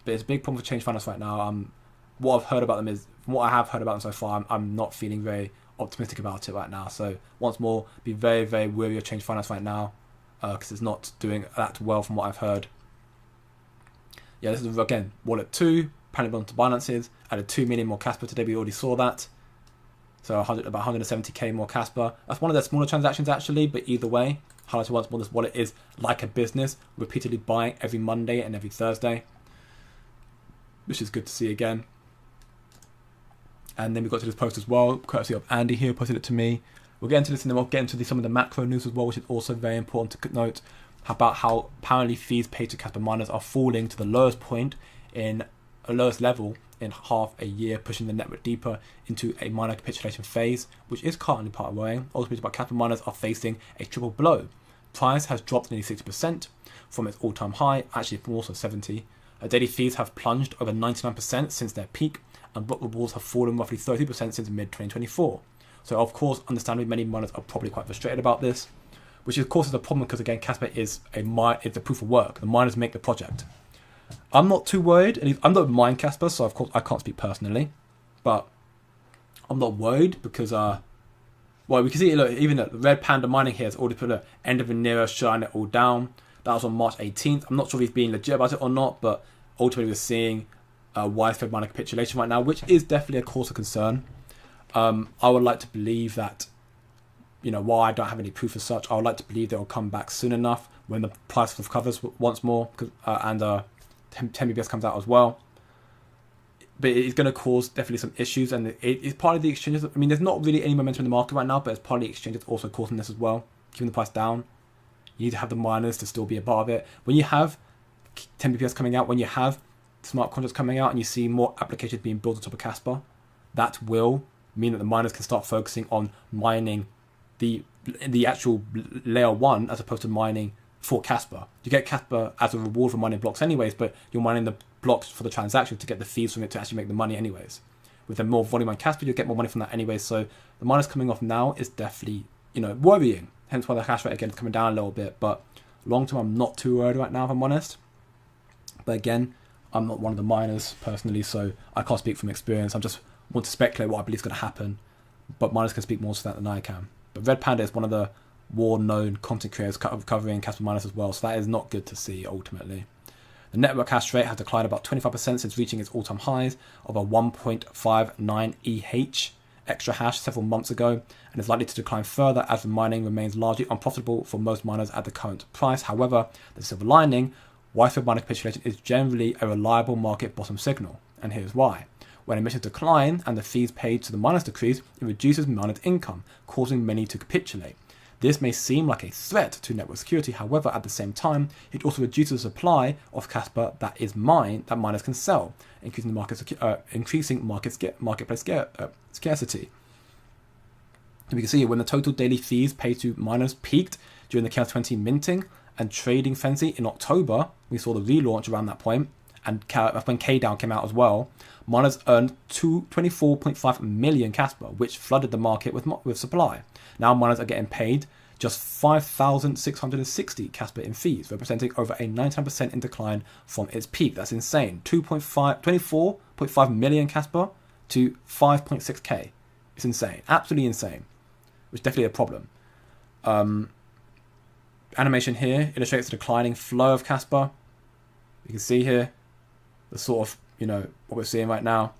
[SPEAKER 1] it's a big problem for Change Finance right now. What I've heard about them is, from what I have heard about them so far, I'm not feeling very optimistic about it right now. So once more, be very, very wary of Change Finance right now, because it's not doing that well from what I've heard. Yeah, this is again Wallet 2, apparently on to Binance's, added 2 million more Kaspa today. We already saw that. So about 170k more Kaspa. That's one of their smaller transactions actually, but either way, highlighted once more, this wallet is like a business, repeatedly buying every Monday and every Thursday, which is good to see again. And then we got to this post as well, courtesy of Andy here, posted it to me. We'll get into this and then we'll get into some of the macro news as well, which is also very important to note about how apparently fees paid to Kaspa miners are falling to the lowest level in half a year, pushing the network deeper into a miner capitulation phase, which is currently part of worrying. Ultimately, but Kaspa miners are facing a triple blow. Price has dropped nearly 60% from its all-time high, actually from also 70. Daily fees have plunged over 99% since their peak, and block rewards have fallen roughly 30% since mid-2024. So, of course, understandably, many miners are probably quite frustrated about this, which of course is a problem because, again, Kaspa is a proof of work. The miners make the project. I'm not too worried. I'm not mine Kaspa, so of course I can't speak personally, but I'm not worried because we can see, look, even the Red Panda Mining here has already put an end of an era, shutting it all down. That was on March 18th. I'm not sure if he's being legit about it or not, but ultimately we're seeing widespread miner capitulation right now, which is definitely a cause of concern. I would like to believe that, while I don't have any proof as such, I would like to believe they will come back soon enough when the price recovers once more, and 10 BPS comes out as well. But it's going to cause definitely some issues, and it's part of the exchanges. I mean, there's not really any momentum in the market right now, but it's part of the exchanges also causing this as well, keeping the price down. You need to have the miners to still be a part of it. When you have 10 BPS coming out, when you have smart contracts coming out, and you see more applications being built on top of Kaspa, that will mean that the miners can start focusing on mining the actual layer 1 as opposed to mining for Kaspa. You get Kaspa as a reward for mining blocks anyways, but you're mining the blocks for the transaction to get the fees from it to actually make the money anyways. With the more volume on Kaspa, you'll get more money from that anyways. So the miners coming off now is definitely, worrying. Hence why the hash rate again is coming down a little bit. But long term, I'm not too worried right now, if I'm honest. But again, I'm not one of the miners personally, so I can't speak from experience. I just want to speculate what I believe is going to happen. But miners can speak more to that than I can. But Red Panda is one of the more known content creators covering Kaspa miners as well, so that is not good to see ultimately. The network hash rate has declined about 25% since reaching its all-time highs of a 1.59 EH extra hash several months ago, and is likely to decline further as the mining remains largely unprofitable for most miners at the current price. However, the silver lining, widespread miner capitulation is generally a reliable market bottom signal, and here's why. When emissions decline and the fees paid to the miners decrease, it reduces miners' income, causing many to capitulate. This may seem like a threat to network security, however, at the same time, it also reduces the supply of Casper that miners can sell, increasing marketplace scarcity. We can see when the total daily fees paid to miners peaked during the Chaos 20 minting and trading frenzy in October. We saw the relaunch around that point, and that's when KDAO came out as well. Miners earned 24.5 million Casper, which flooded the market with supply. Now miners are getting paid just 5,660 Casper in fees, representing over a 99% in decline from its peak. That's insane. 24.5 million Casper to 5.6k. It's insane. Absolutely insane. Which is definitely a problem. Animation here illustrates the declining flow of Casper. You can see here the sort of, what we're seeing right now.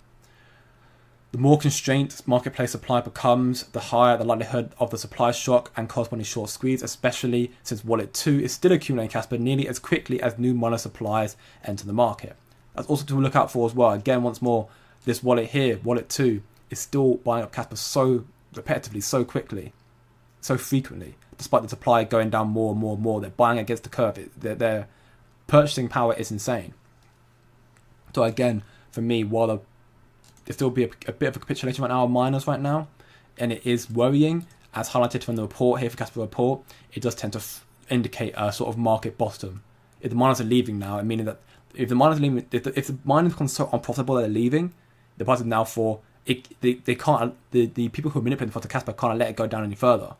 [SPEAKER 1] The more constrained marketplace supply becomes, the higher the likelihood of the supply shock and corresponding short squeeze, especially since Wallet 2 is still accumulating Casper nearly as quickly as new miner supplies enter the market. That's also to look out for as well. Again, once more, this wallet here, Wallet 2, is still buying up Casper so repetitively, so quickly, so frequently, despite the supply going down more and more and more. They're buying against the curve. Their purchasing power is insane. So again, for me, while there still be a bit of a capitulation right now of miners right now, and it is worrying, as highlighted from the report here for Casper report, it does tend to indicate a sort of market bottom. If the miners are leaving now, meaning that if the miners are leaving, if the miners become so unprofitable that they're leaving, the price is now for it. They can't. The people who are manipulating the Casper can't let it go down any further.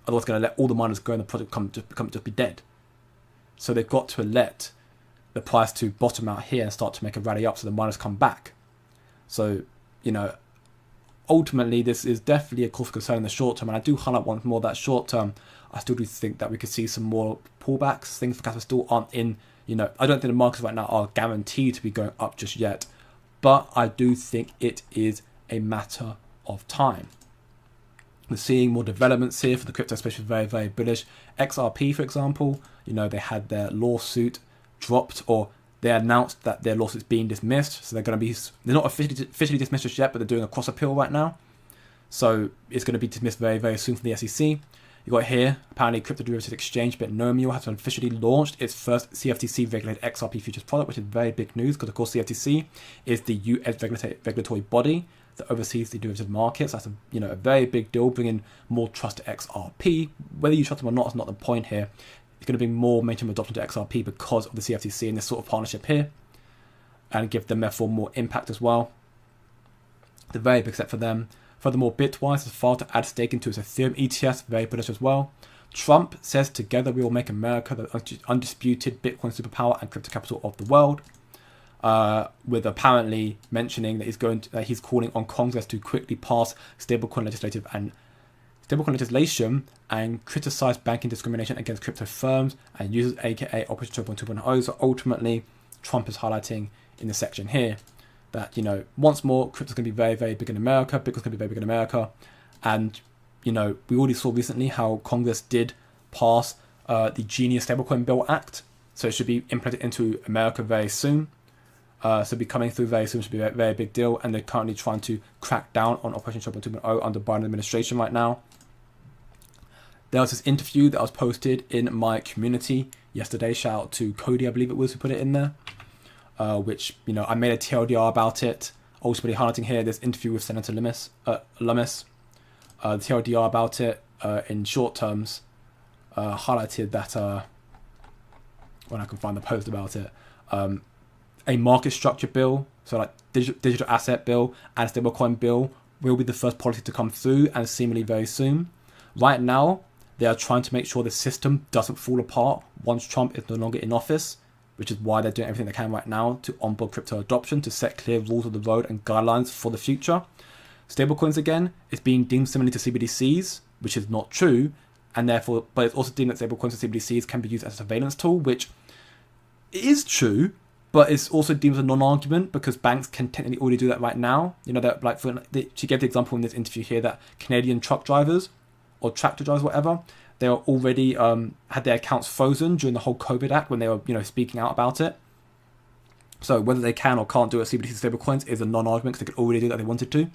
[SPEAKER 1] Otherwise, it's going to let all the miners go and the project just be dead. So they've got to let the price to bottom out here and start to make a rally up so the miners come back. So, ultimately this is definitely a cause for concern in the short term, and I do highlight once more that short term, I still do think that we could see some more pullbacks. Things for Casper still aren't in, I don't think the markets right now are guaranteed to be going up just yet, but I do think it is a matter of time. We're seeing more developments here for the crypto space, very, very bullish. XRP, for example, they had their lawsuit dropped, or they announced that their lawsuit's being dismissed. So they're not officially dismissed just yet, but they're doing a cross appeal right now. So it's going to be dismissed very, very soon from the SEC. You got here, apparently crypto derivatives exchange Binomial has officially launched its first CFTC regulated XRP futures product, which is very big news because of course CFTC is the US regulatory body that oversees the derivative markets. That's a very big deal, bringing more trust to XRP. Whether you trust them or not is not the point here. It's going to bring more mainstream adoption to XRP because of the CFTC and this sort of partnership here, and give them therefore more impact as well. It's a very big step for them. Furthermore, Bitwise has filed to add stake into its Ethereum ETFs, very bullish as well. Trump says together we will make America the undisputed Bitcoin superpower and crypto capital of the world, with apparently mentioning that he's calling on Congress to quickly pass stablecoin legislation and criticize banking discrimination against crypto firms and users, aka Operation 2.0. So ultimately, Trump is highlighting in the section here that, once more, crypto's going to be very, very big in America, Bitcoin's going to be very big in America. And, we already saw recently how Congress did pass the Genius Stablecoin Bill Act. So it should be implemented into America very soon. So it'll be coming through very soon, should be a very, very big deal. And they're currently trying to crack down on Operation 2.0 under Biden administration right now. There was this interview that was posted in my community yesterday. Shout out to Cody, I believe it was, who put it in there. Which, I made a TLDR about it. Ultimately highlighting here this interview with Senator Lummis. The TLDR about it, in short terms, highlighted that, when I can find the post about it, a market structure bill, so like digital asset bill and stablecoin bill, will be the first policy to come through, and seemingly very soon. Right now, they are trying to make sure the system doesn't fall apart once Trump is no longer in office, which is why they're doing everything they can right now to onboard crypto adoption, to set clear rules of the road and guidelines for the future. Stablecoins, again, is being deemed similar to CBDCs, which is not true, and therefore, but it's also deemed that stablecoins and CBDCs can be used as a surveillance tool, which is true, but it's also deemed as a non-argument because banks can technically already do that right now. That she gave the example in this interview here that Canadian truck drivers or tractor drivers, whatever, they are already had their accounts frozen during the whole COVID act when they were, speaking out about it. So whether they can or can't do it CBDC stablecoins is a non-argument, because they could already do that if they wanted to.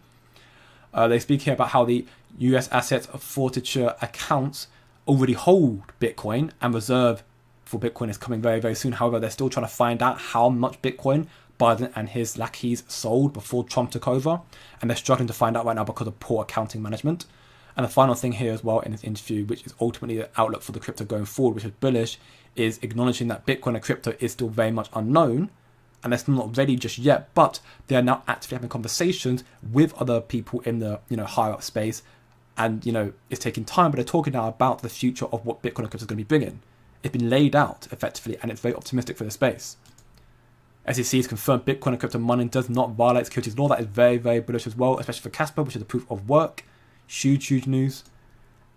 [SPEAKER 1] They speak here about how the US assets of forfeiture accounts already hold Bitcoin, and reserve for Bitcoin is coming very, very soon. However, they're still trying to find out how much Bitcoin Biden and his lackeys sold before Trump took over, and they're struggling to find out right now because of poor accounting management. And the final thing here as well in this interview, which is ultimately the outlook for the crypto going forward, which is bullish, is acknowledging that Bitcoin and crypto is still very much unknown, and they're still not ready just yet, but they are now actively having conversations with other people in the higher up space, and it's taking time, but they're talking now about the future of what Bitcoin and crypto is going to be bringing. It's been laid out effectively, and it's very optimistic for the space. SEC has confirmed Bitcoin and crypto mining does not violate securities law. That is very, very bullish as well, especially for Kaspa, which is the proof of work. Huge news.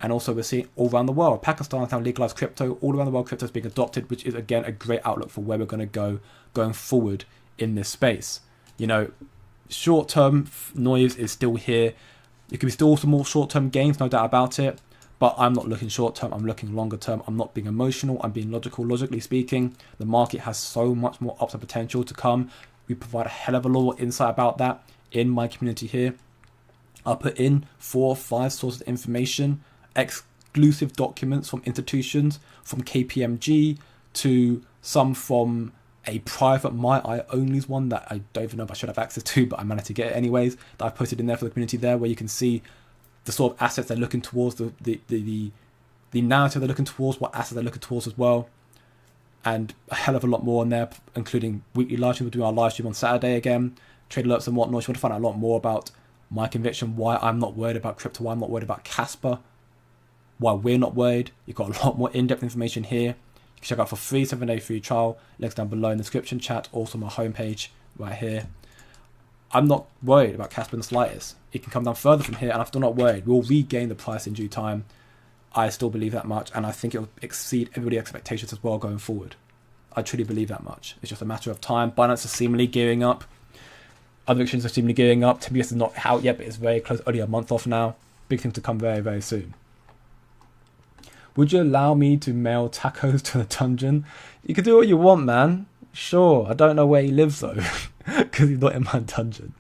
[SPEAKER 1] And also we're seeing all around the world. Pakistan has now legalized crypto. All around the world, crypto is being adopted, which is, again, a great outlook for where we're going to go going forward in this space. Short-term noise is still here. There could be still some more short-term gains, no doubt about it. But I'm not looking short-term. I'm looking longer-term. I'm not being emotional. I'm being logical. Logically speaking, the market has so much more upside potential to come. We provide a hell of a lot of insight about that in my community here. I'll put in 4 or 5 sources of information, exclusive documents from institutions, from KPMG to some from a private My Only's one that I don't even know if I should have access to, but I managed to get it anyways, that I've posted in there for the community there, where you can see the sort of assets they're looking towards, the narrative they're looking towards, what assets they're looking towards as well, and a hell of a lot more in there, including weekly live stream. We're doing our live stream on Saturday again, trade alerts and whatnot. If you want to find out a lot more about my conviction, why I'm not worried about crypto, why I'm not worried about Kaspa, why we're not worried, you've got a lot more in-depth information here. You can check out for free, 7-day free trial, links down below in the description chat, also my homepage right here. I'm not worried about Kaspa in the slightest. It can come down further from here, and I'm still not worried. We'll regain the price in due time. I still believe that much, and I think it'll exceed everybody's expectations as well going forward. I truly believe that much. It's just a matter of time. Binance is seemingly gearing up. Other exchanges are seemingly gearing up. TBS is not out yet, but it's very close, only a month off now. Big things to come very, very soon. Would you allow me to mail tacos to the dungeon? You can do what you want, man. Sure. I don't know where he lives, though, because he's not in my dungeon.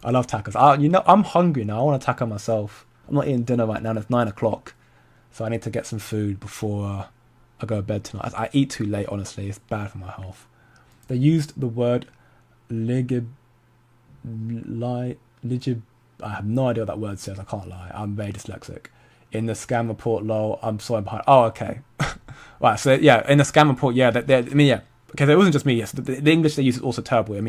[SPEAKER 1] I love tacos. I'm hungry now. I want a taco myself. I'm not eating dinner right now, and it's 9 o'clock. So I need to get some food before I go to bed tonight. I eat too late, honestly. It's bad for my health. They used the word I have no idea what that word says. I can't lie. I'm very dyslexic. In the scam report, lol. I'm sorry behind. Oh, okay. Right. So yeah, in the scam report, yeah. Okay, so it wasn't just me. Yes, the English they use is also terrible. It's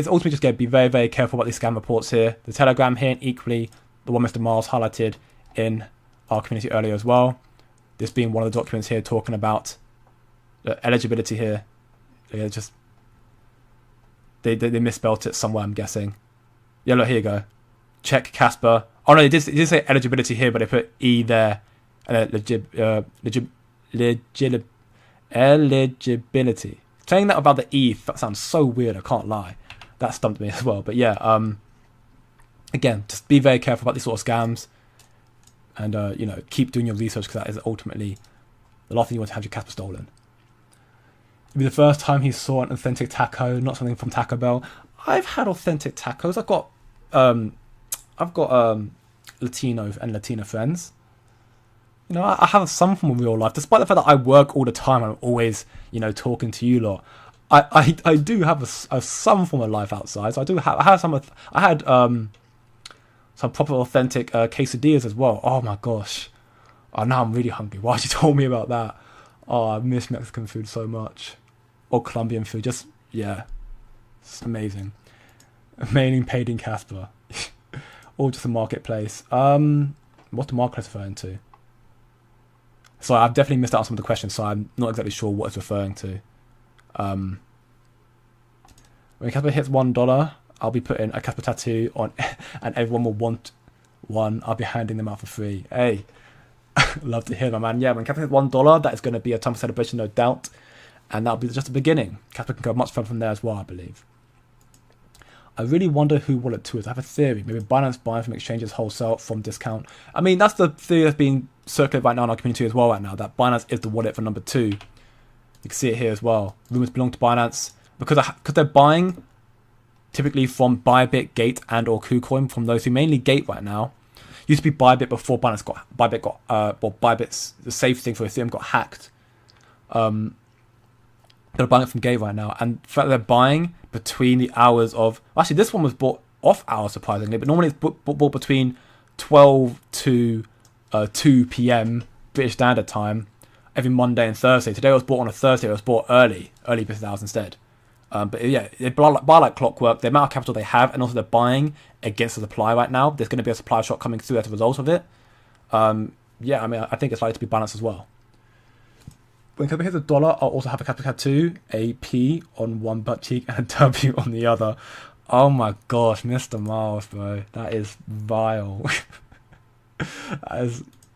[SPEAKER 1] ultimately just going to be very, very careful about these scam reports here. The Telegram here, and equally the one Mr. Miles highlighted in our community earlier as well. This being one of the documents here talking about the eligibility here. Yeah, just they misspelt it somewhere, I'm guessing. Yeah, look, here you go. Check Kaspa. Oh no, it did say eligibility here, but they put E there. Eligibility. Saying that about the E that sounds so weird, I can't lie. That stumped me as well. But yeah, again, just be very careful about these sort of scams. And keep doing your research, because that is ultimately the last thing you want to have your Kaspa stolen. It'll be the first time he saw an authentic taco, not something from Taco Bell. I've had authentic tacos. I've got Latino and Latina friends. I have some form of real life, despite the fact that I work all the time. I'm always, talking to you lot. I do have some form of life outside. So I had some proper authentic quesadillas as well. Oh my gosh! Oh, now I'm really hungry. Why did you told me about that? Oh, I miss Mexican food so much, or Colombian food. Just it's amazing. Mailing paid in Kaspa. Or just a marketplace. What's the marketplace referring to? So I've definitely missed out on some of the questions, so I'm not exactly sure what it's referring to. When Kaspa hits $1, I'll be putting a Kaspa tattoo on, and everyone will want one. I'll be handing them out for free. Hey, love to hear that, man. Yeah, when Kaspa hits $1, that is going to be a time for celebration, no doubt, and that'll be just the beginning. Kaspa can go much further from there as well, I believe. I really wonder who Wallet 2 is. I have a theory. Maybe Binance buying from exchanges wholesale from discount. I mean, that's the theory that's being circulated right now in our community as well right now, that Binance is the wallet for number 2. You can see it here as well. Rumors belong to Binance. because they're buying typically from Bybit, Gate, and or KuCoin, from those who mainly Gate right now. Used to be Bybit before Bybit's the safe thing for Ethereum got hacked. They're buying it from Gate right now, and the fact that they're buying between the hours of, actually this one was bought off hours surprisingly, but normally it's bought between 12 to 2 p.m. British Standard Time every Monday and Thursday. Today it was bought on a Thursday. It was bought early business hours instead. But yeah, they buy like clockwork. The amount of capital they have, and also they're buying against the supply right now. There's going to be a supply shock coming through as a result of it. Yeah, I mean, I think it's likely to be balanced as well. When Kaspa hits $1, I'll also have a Kaspa tattoo, a P on one butt cheek and a W on the other. Oh my gosh, Mr. Miles, bro. That is vile.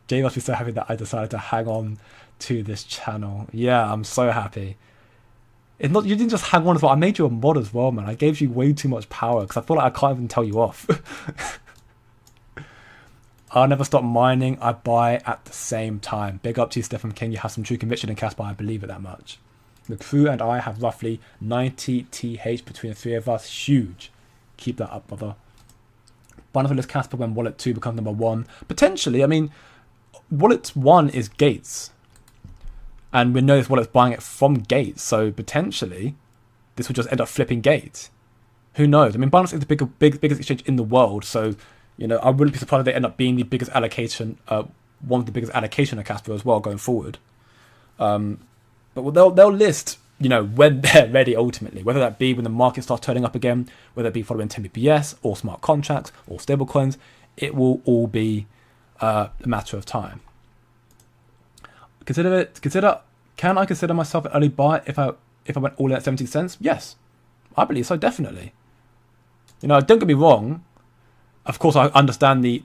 [SPEAKER 1] Jay must be so happy that I decided to hang on to this channel. Yeah, I'm so happy. It's not, you didn't just hang on as well. I made you a mod as well, man. I gave you way too much power because I feel like I can't even tell you off. I'll never stop mining. I buy at the same time. Big up to you, Stephen King. You have some true conviction in Kaspa. I believe it that much. The crew and I have roughly 90 TH between the three of us. Huge. Keep that up, brother. Binance will list Kaspa when Wallet 2 becomes number 1. Potentially, I mean, Wallet 1 is Gates. And we know this wallet's buying it from Gates. So potentially, this will just end up flipping Gates. Who knows? I mean, Binance is the biggest exchange in the world. So, you know, I wouldn't be surprised if they end up being the biggest allocation, one of the biggest allocation of Kaspa as well going forward. But they'll list, you know, when they're ready ultimately, whether that be when the market starts turning up again, whether it be following 10 BPS or smart contracts or stablecoins, it will all be a matter of time. Can I consider myself an early buy if I went all in at 17 cents? Yes, I believe so, definitely. You know, don't get me wrong. Of course, I understand the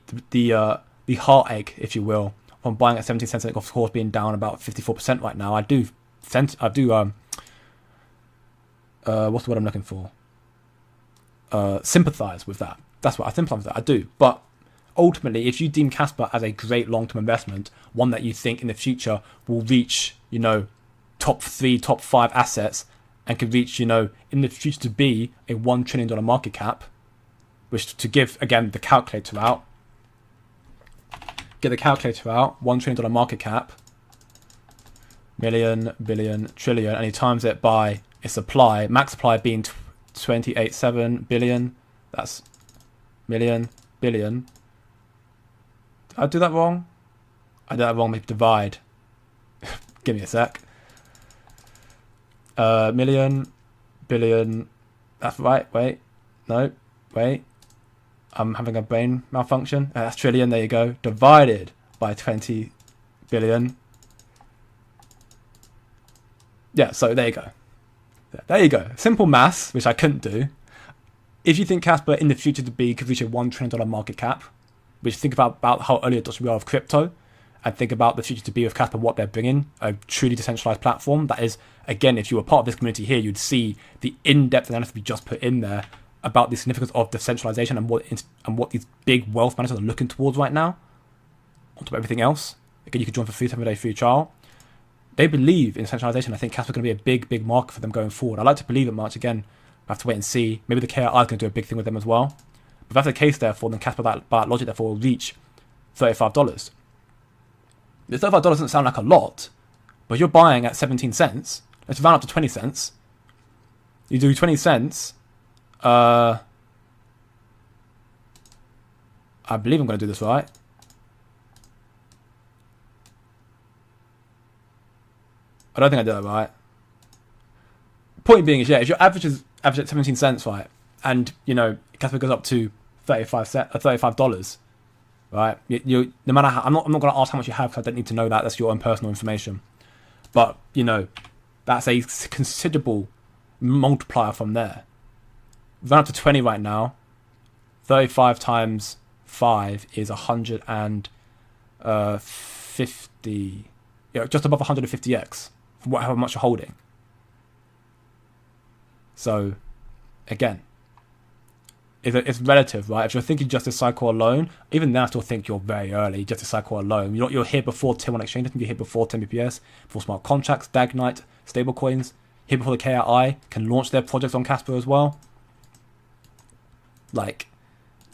[SPEAKER 1] heartache, if you will, from buying at 17 cents and of course being down about 54% right now. I do what's the word I'm looking for? Sympathize with that. That's what I sympathize with that. I do. But ultimately, if you deem Kaspa as a great long-term investment, one that you think in the future will reach, you know, top 3, top 5 assets and could reach, you know, in the future to be a $1 trillion market cap, which to give, again, the calculator out, $1 trillion market cap, million, billion, trillion, and he times it by its supply, max supply being 28.7 billion, that's million, billion. Did I do that wrong? I did that wrong, maybe divide. Give me a sec. Million, billion, that's right, wait, no, wait. I'm having a brain malfunction. That's trillion, there you go. Divided by 20 billion. Yeah, so there you go. There you go. Simple maths, which I couldn't do. If you think Kaspa in the future could reach a $1 trillion market cap, which think about how early adopters we are of crypto, and think about the future to be with Kaspa, what they're bringing, a truly decentralized platform. That is, again, if you were part of this community here, you'd see the in-depth analysis we just put in there about the significance of decentralization and what these big wealth managers are looking towards right now, on top of everything else. Again, you can join for free 7-day free trial. They believe in decentralization. I think Kaspa is going to be a big market for them going forward. I like to believe it much. Again, I have to wait and see. Maybe the KRI is going to do a big thing with them as well. But if that's the case, therefore, then Kaspa, by that logic, therefore, will reach $35. The $35 doesn't sound like a lot, but you're buying at 17 cents. Let's round up to 20 cents. You do 20 cents. I believe I'm going to do this right. I don't think I did that right. Point being is, yeah, if your average at 17 cents, right, and, you know, Kaspa goes up to $35, right, you no matter how, I'm not going to ask how much you have because I don't need to know that. That's your own personal information. But, you know, that's a considerable multiplier from there. Run up to 20 right now. 35 times 5 is 150. Yeah, just above 150x for however much you're holding. So, again, it's relative, right? If you're thinking just this cycle alone, even then I still think you're very early, just this cycle alone. You're here before Tier 1 exchange, I think you're here before 10 BPS, before smart contracts, Dagnite, stablecoins. here before the KI can launch their projects on Casper as well. Like,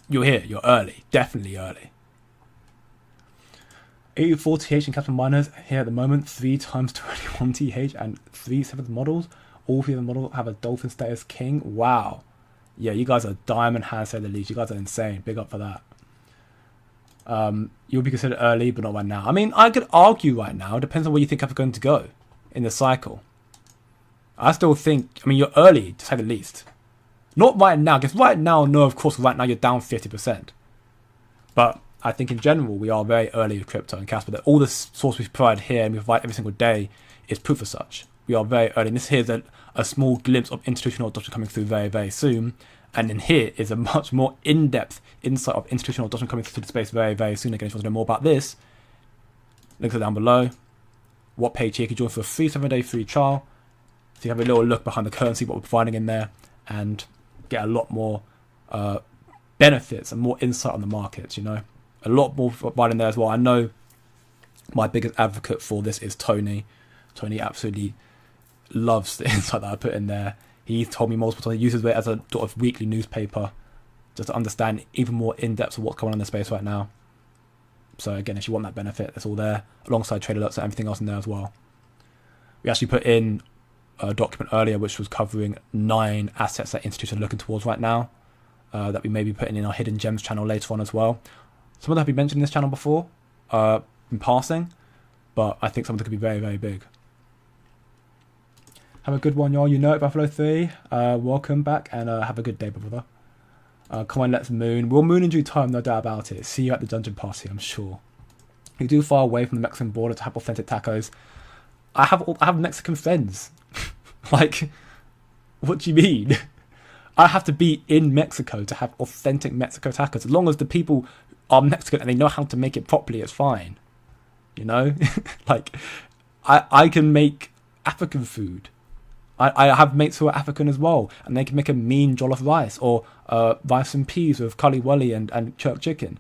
[SPEAKER 1] you're here, you're early, definitely early. 84 TH in Casper miners here at the moment, 3 times 21 TH and 3 7th models. All 3 of the models have a dolphin status king. Wow. Yeah, you guys are diamond hands, say the least. You guys are insane. Big up for that. You'll be considered early, but not right now. I mean, I could argue right now. It depends on where you think I'm going to go in the cycle. I still think, I mean, you're early, to say the least. Not right now, because right now, no, of course, right now you're down 50%. But I think in general, we are very early with crypto and Casper. That all the source we provide here and we provide every single day is proof of such. We are very early. And this here is a small glimpse of institutional adoption coming through very, very soon. And in here is a much more in-depth insight of institutional adoption coming through the space very, very soon. Again, if you want to know more about this, links are down below. What page here? You can join for a free 7-day free trial. So you have a little look behind the currency, what we're providing in there, and get a lot more benefits and more insight on the markets, you know. A lot more providing there as well. I know my biggest advocate for this is Tony. Tony absolutely loves the insight that I put in there. He's told me multiple times he uses it as a sort of weekly newspaper just to understand even more in-depth of what's going on in the space right now. So again, if you want that benefit, it's all there, alongside trade alerts and everything else in there as well. We actually put in a document earlier which was covering 9 assets that institutions are looking towards right now, that we may be putting in our Hidden Gems channel later on as well. Some of them have been mentioned in this channel before, in passing, but I think some of them could be very, very big. Have a good one, y'all. You know it, Buffalo 3. Welcome back, and have a good day, brother. Come on, let's moon. We'll moon in due time, no doubt about it. See you at the dungeon party, I'm sure. You do far away from the Mexican border to have authentic tacos. I have Mexican friends. Like, what do you mean? I have to be in Mexico to have authentic Mexico tacos. As long as the people are Mexican and they know how to make it properly, it's fine. You know? Like, I can make African food. I have mates who are African as well, and they can make a mean jollof rice or rice and peas with curly wully and jerk chicken.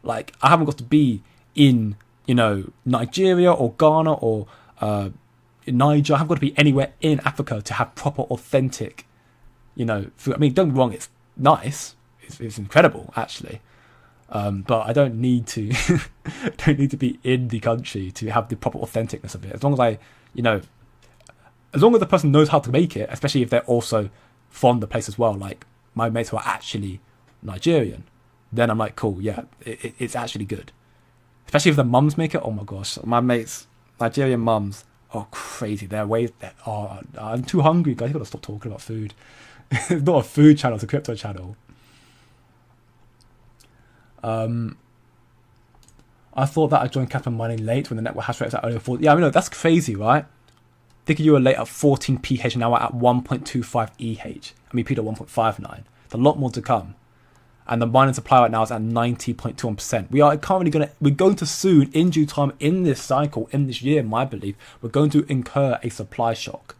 [SPEAKER 1] Like, I haven't got to be in, you know, Nigeria or Ghana or in Niger. I haven't got to be anywhere in Africa to have proper, authentic, you know, food. I mean, don't get me wrong, it's nice. It's incredible, actually. But I don't need to don't need to be in the country to have the proper authenticness of it. As long as I, you know, as long as the person knows how to make it, especially if they're also from the place as well, like my mates who are actually Nigerian, then I'm like, cool, yeah, it's actually good. Especially if the mums make it. Oh my gosh, my mates, Nigerian mums, are crazy. They're ways that I'm too hungry, guys. You gotta stop talking about food. It's not a food channel, it's a crypto channel. I thought that I joined Casper mining late when the network hash rate was at only 4. Yeah, I mean, look, that's crazy, right? Thinking you were late at 14 PH, now we're at 1.25 EH. I mean, Peter 1.59. It's a lot more to come. And the mining supply right now is at 90.21%. We're going to soon, in due time, in this cycle, in this year, my belief, we're going to incur a supply shock.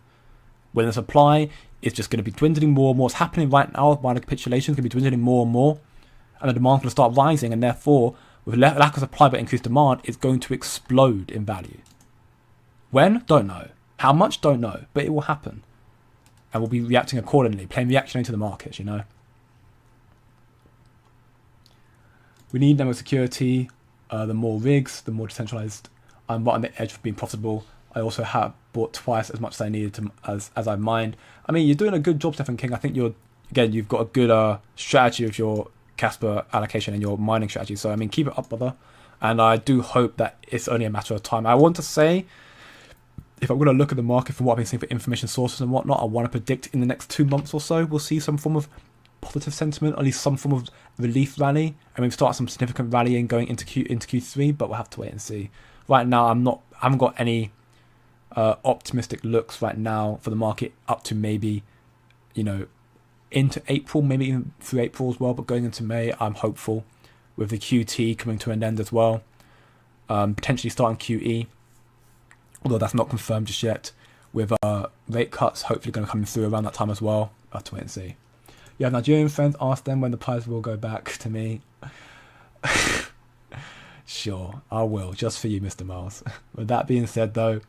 [SPEAKER 1] When the supply is just going to be dwindling more and more. It's happening right now by the capitulation. It's going to be dwindling more and more. And the demand's going to start rising. And therefore, with lack of supply but increased demand, it's going to explode in value. When? Don't know. How much? Don't know. But it will happen. And we'll be reacting accordingly, playing reactionary to the markets, you know. We need network security. The more rigs, the more decentralized. I'm right on the edge of being profitable. I also have bought twice as much as I needed to, as I mined. I mean, you're doing a good job, Stephen King. I think you've got a good strategy of your Casper allocation and your mining strategy. So, I mean, keep it up, brother. And I do hope that it's only a matter of time. I want to say, if I'm going to look at the market from what I've been seeing for information sources and whatnot, I want to predict in the next 2 months or so, we'll see some form of positive sentiment, at least some form of relief rally, and we've started some significant rallying going into Q3, but we'll have to wait and see. Right now, I haven't got any optimistic looks right now for the market up to maybe, you know, into April, maybe even through April as well, but going into May, I'm hopeful with the QT coming to an end as well, potentially starting QE, although that's not confirmed just yet, with rate cuts hopefully going to come through around that time as well. I'll have to wait and see. You have Nigerian friends, ask them when the price will go back to me. Sure, I will, just for you, Mr. Miles. With that being said, though,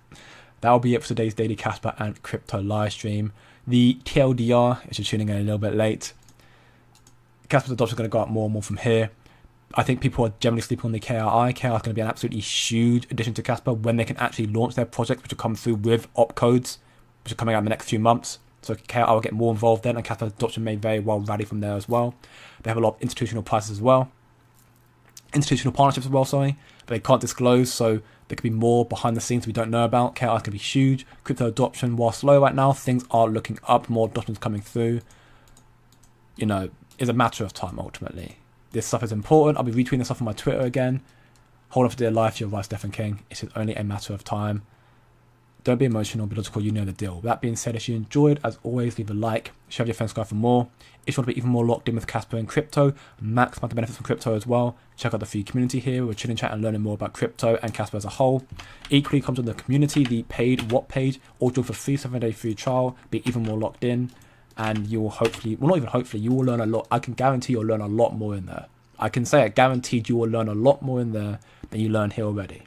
[SPEAKER 1] That'll be it for today's Daily Casper and Crypto live stream. The TLDR, if you're tuning in a little bit late, Casper's adoption is going to go up more and more from here. I think people are generally sleeping on the KRI. KRI is going to be an absolutely huge addition to Casper when they can actually launch their projects, which will come through with opcodes, which are coming out in the next few months. So KRI will get more involved then, and Casper's adoption may very well rally from there as well. They have a lot of institutional prices as well. Institutional partnerships as well, sorry. But they can't disclose, so there could be more behind the scenes we don't know about. KRI is going to be huge. Crypto adoption, while slow right now, things are looking up. More adoptions coming through. You know, it's a matter of time ultimately. This stuff is important. I'll be retweeting this stuff on my Twitter again. Hold on for dear life, your advice, Stephen King. It's only a matter of time. Don't be emotional, but logical, you know the deal. With that being said, if you enjoyed, as always, leave a like. Share with your friends, subscribe for more. If you want to be even more locked in with Casper and crypto, maximize the benefits from crypto as well, check out the free community here. We're chilling, chat, and learning more about crypto and Casper as a whole. Equally comes on the community, the paid What page, all join for free 7-day free trial. Be even more locked in. And you will hopefully, well, not even hopefully, you will learn a lot. I can guarantee you'll learn a lot more in there. I can say it, guaranteed you will learn a lot more in there than you learn here already.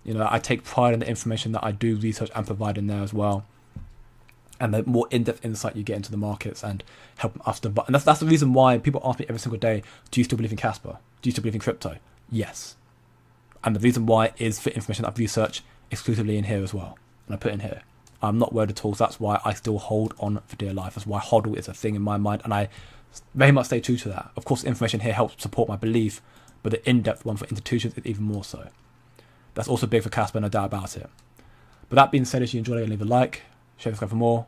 [SPEAKER 1] You know, I take pride in the information that I do research and provide in there as well. And the more in-depth insight you get into the markets and help us to, and that's the reason why people ask me every single day, do you still believe in Casper? Do you still believe in crypto? Yes. And the reason why is for information I've researched exclusively in here as well. And I put in here. I'm not worried at all. So that's why I still hold on for dear life. That's why HODL is a thing in my mind. And I very much stay true to that. Of course, the information here helps support my belief, but the in-depth one for institutions is even more so. That's also big for Casper, no doubt about it. But that being said, if you enjoyed it, leave a like, share, subscribe for more.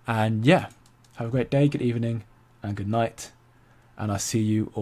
[SPEAKER 1] And yeah, have a great day, good evening, and good night. And I see you all.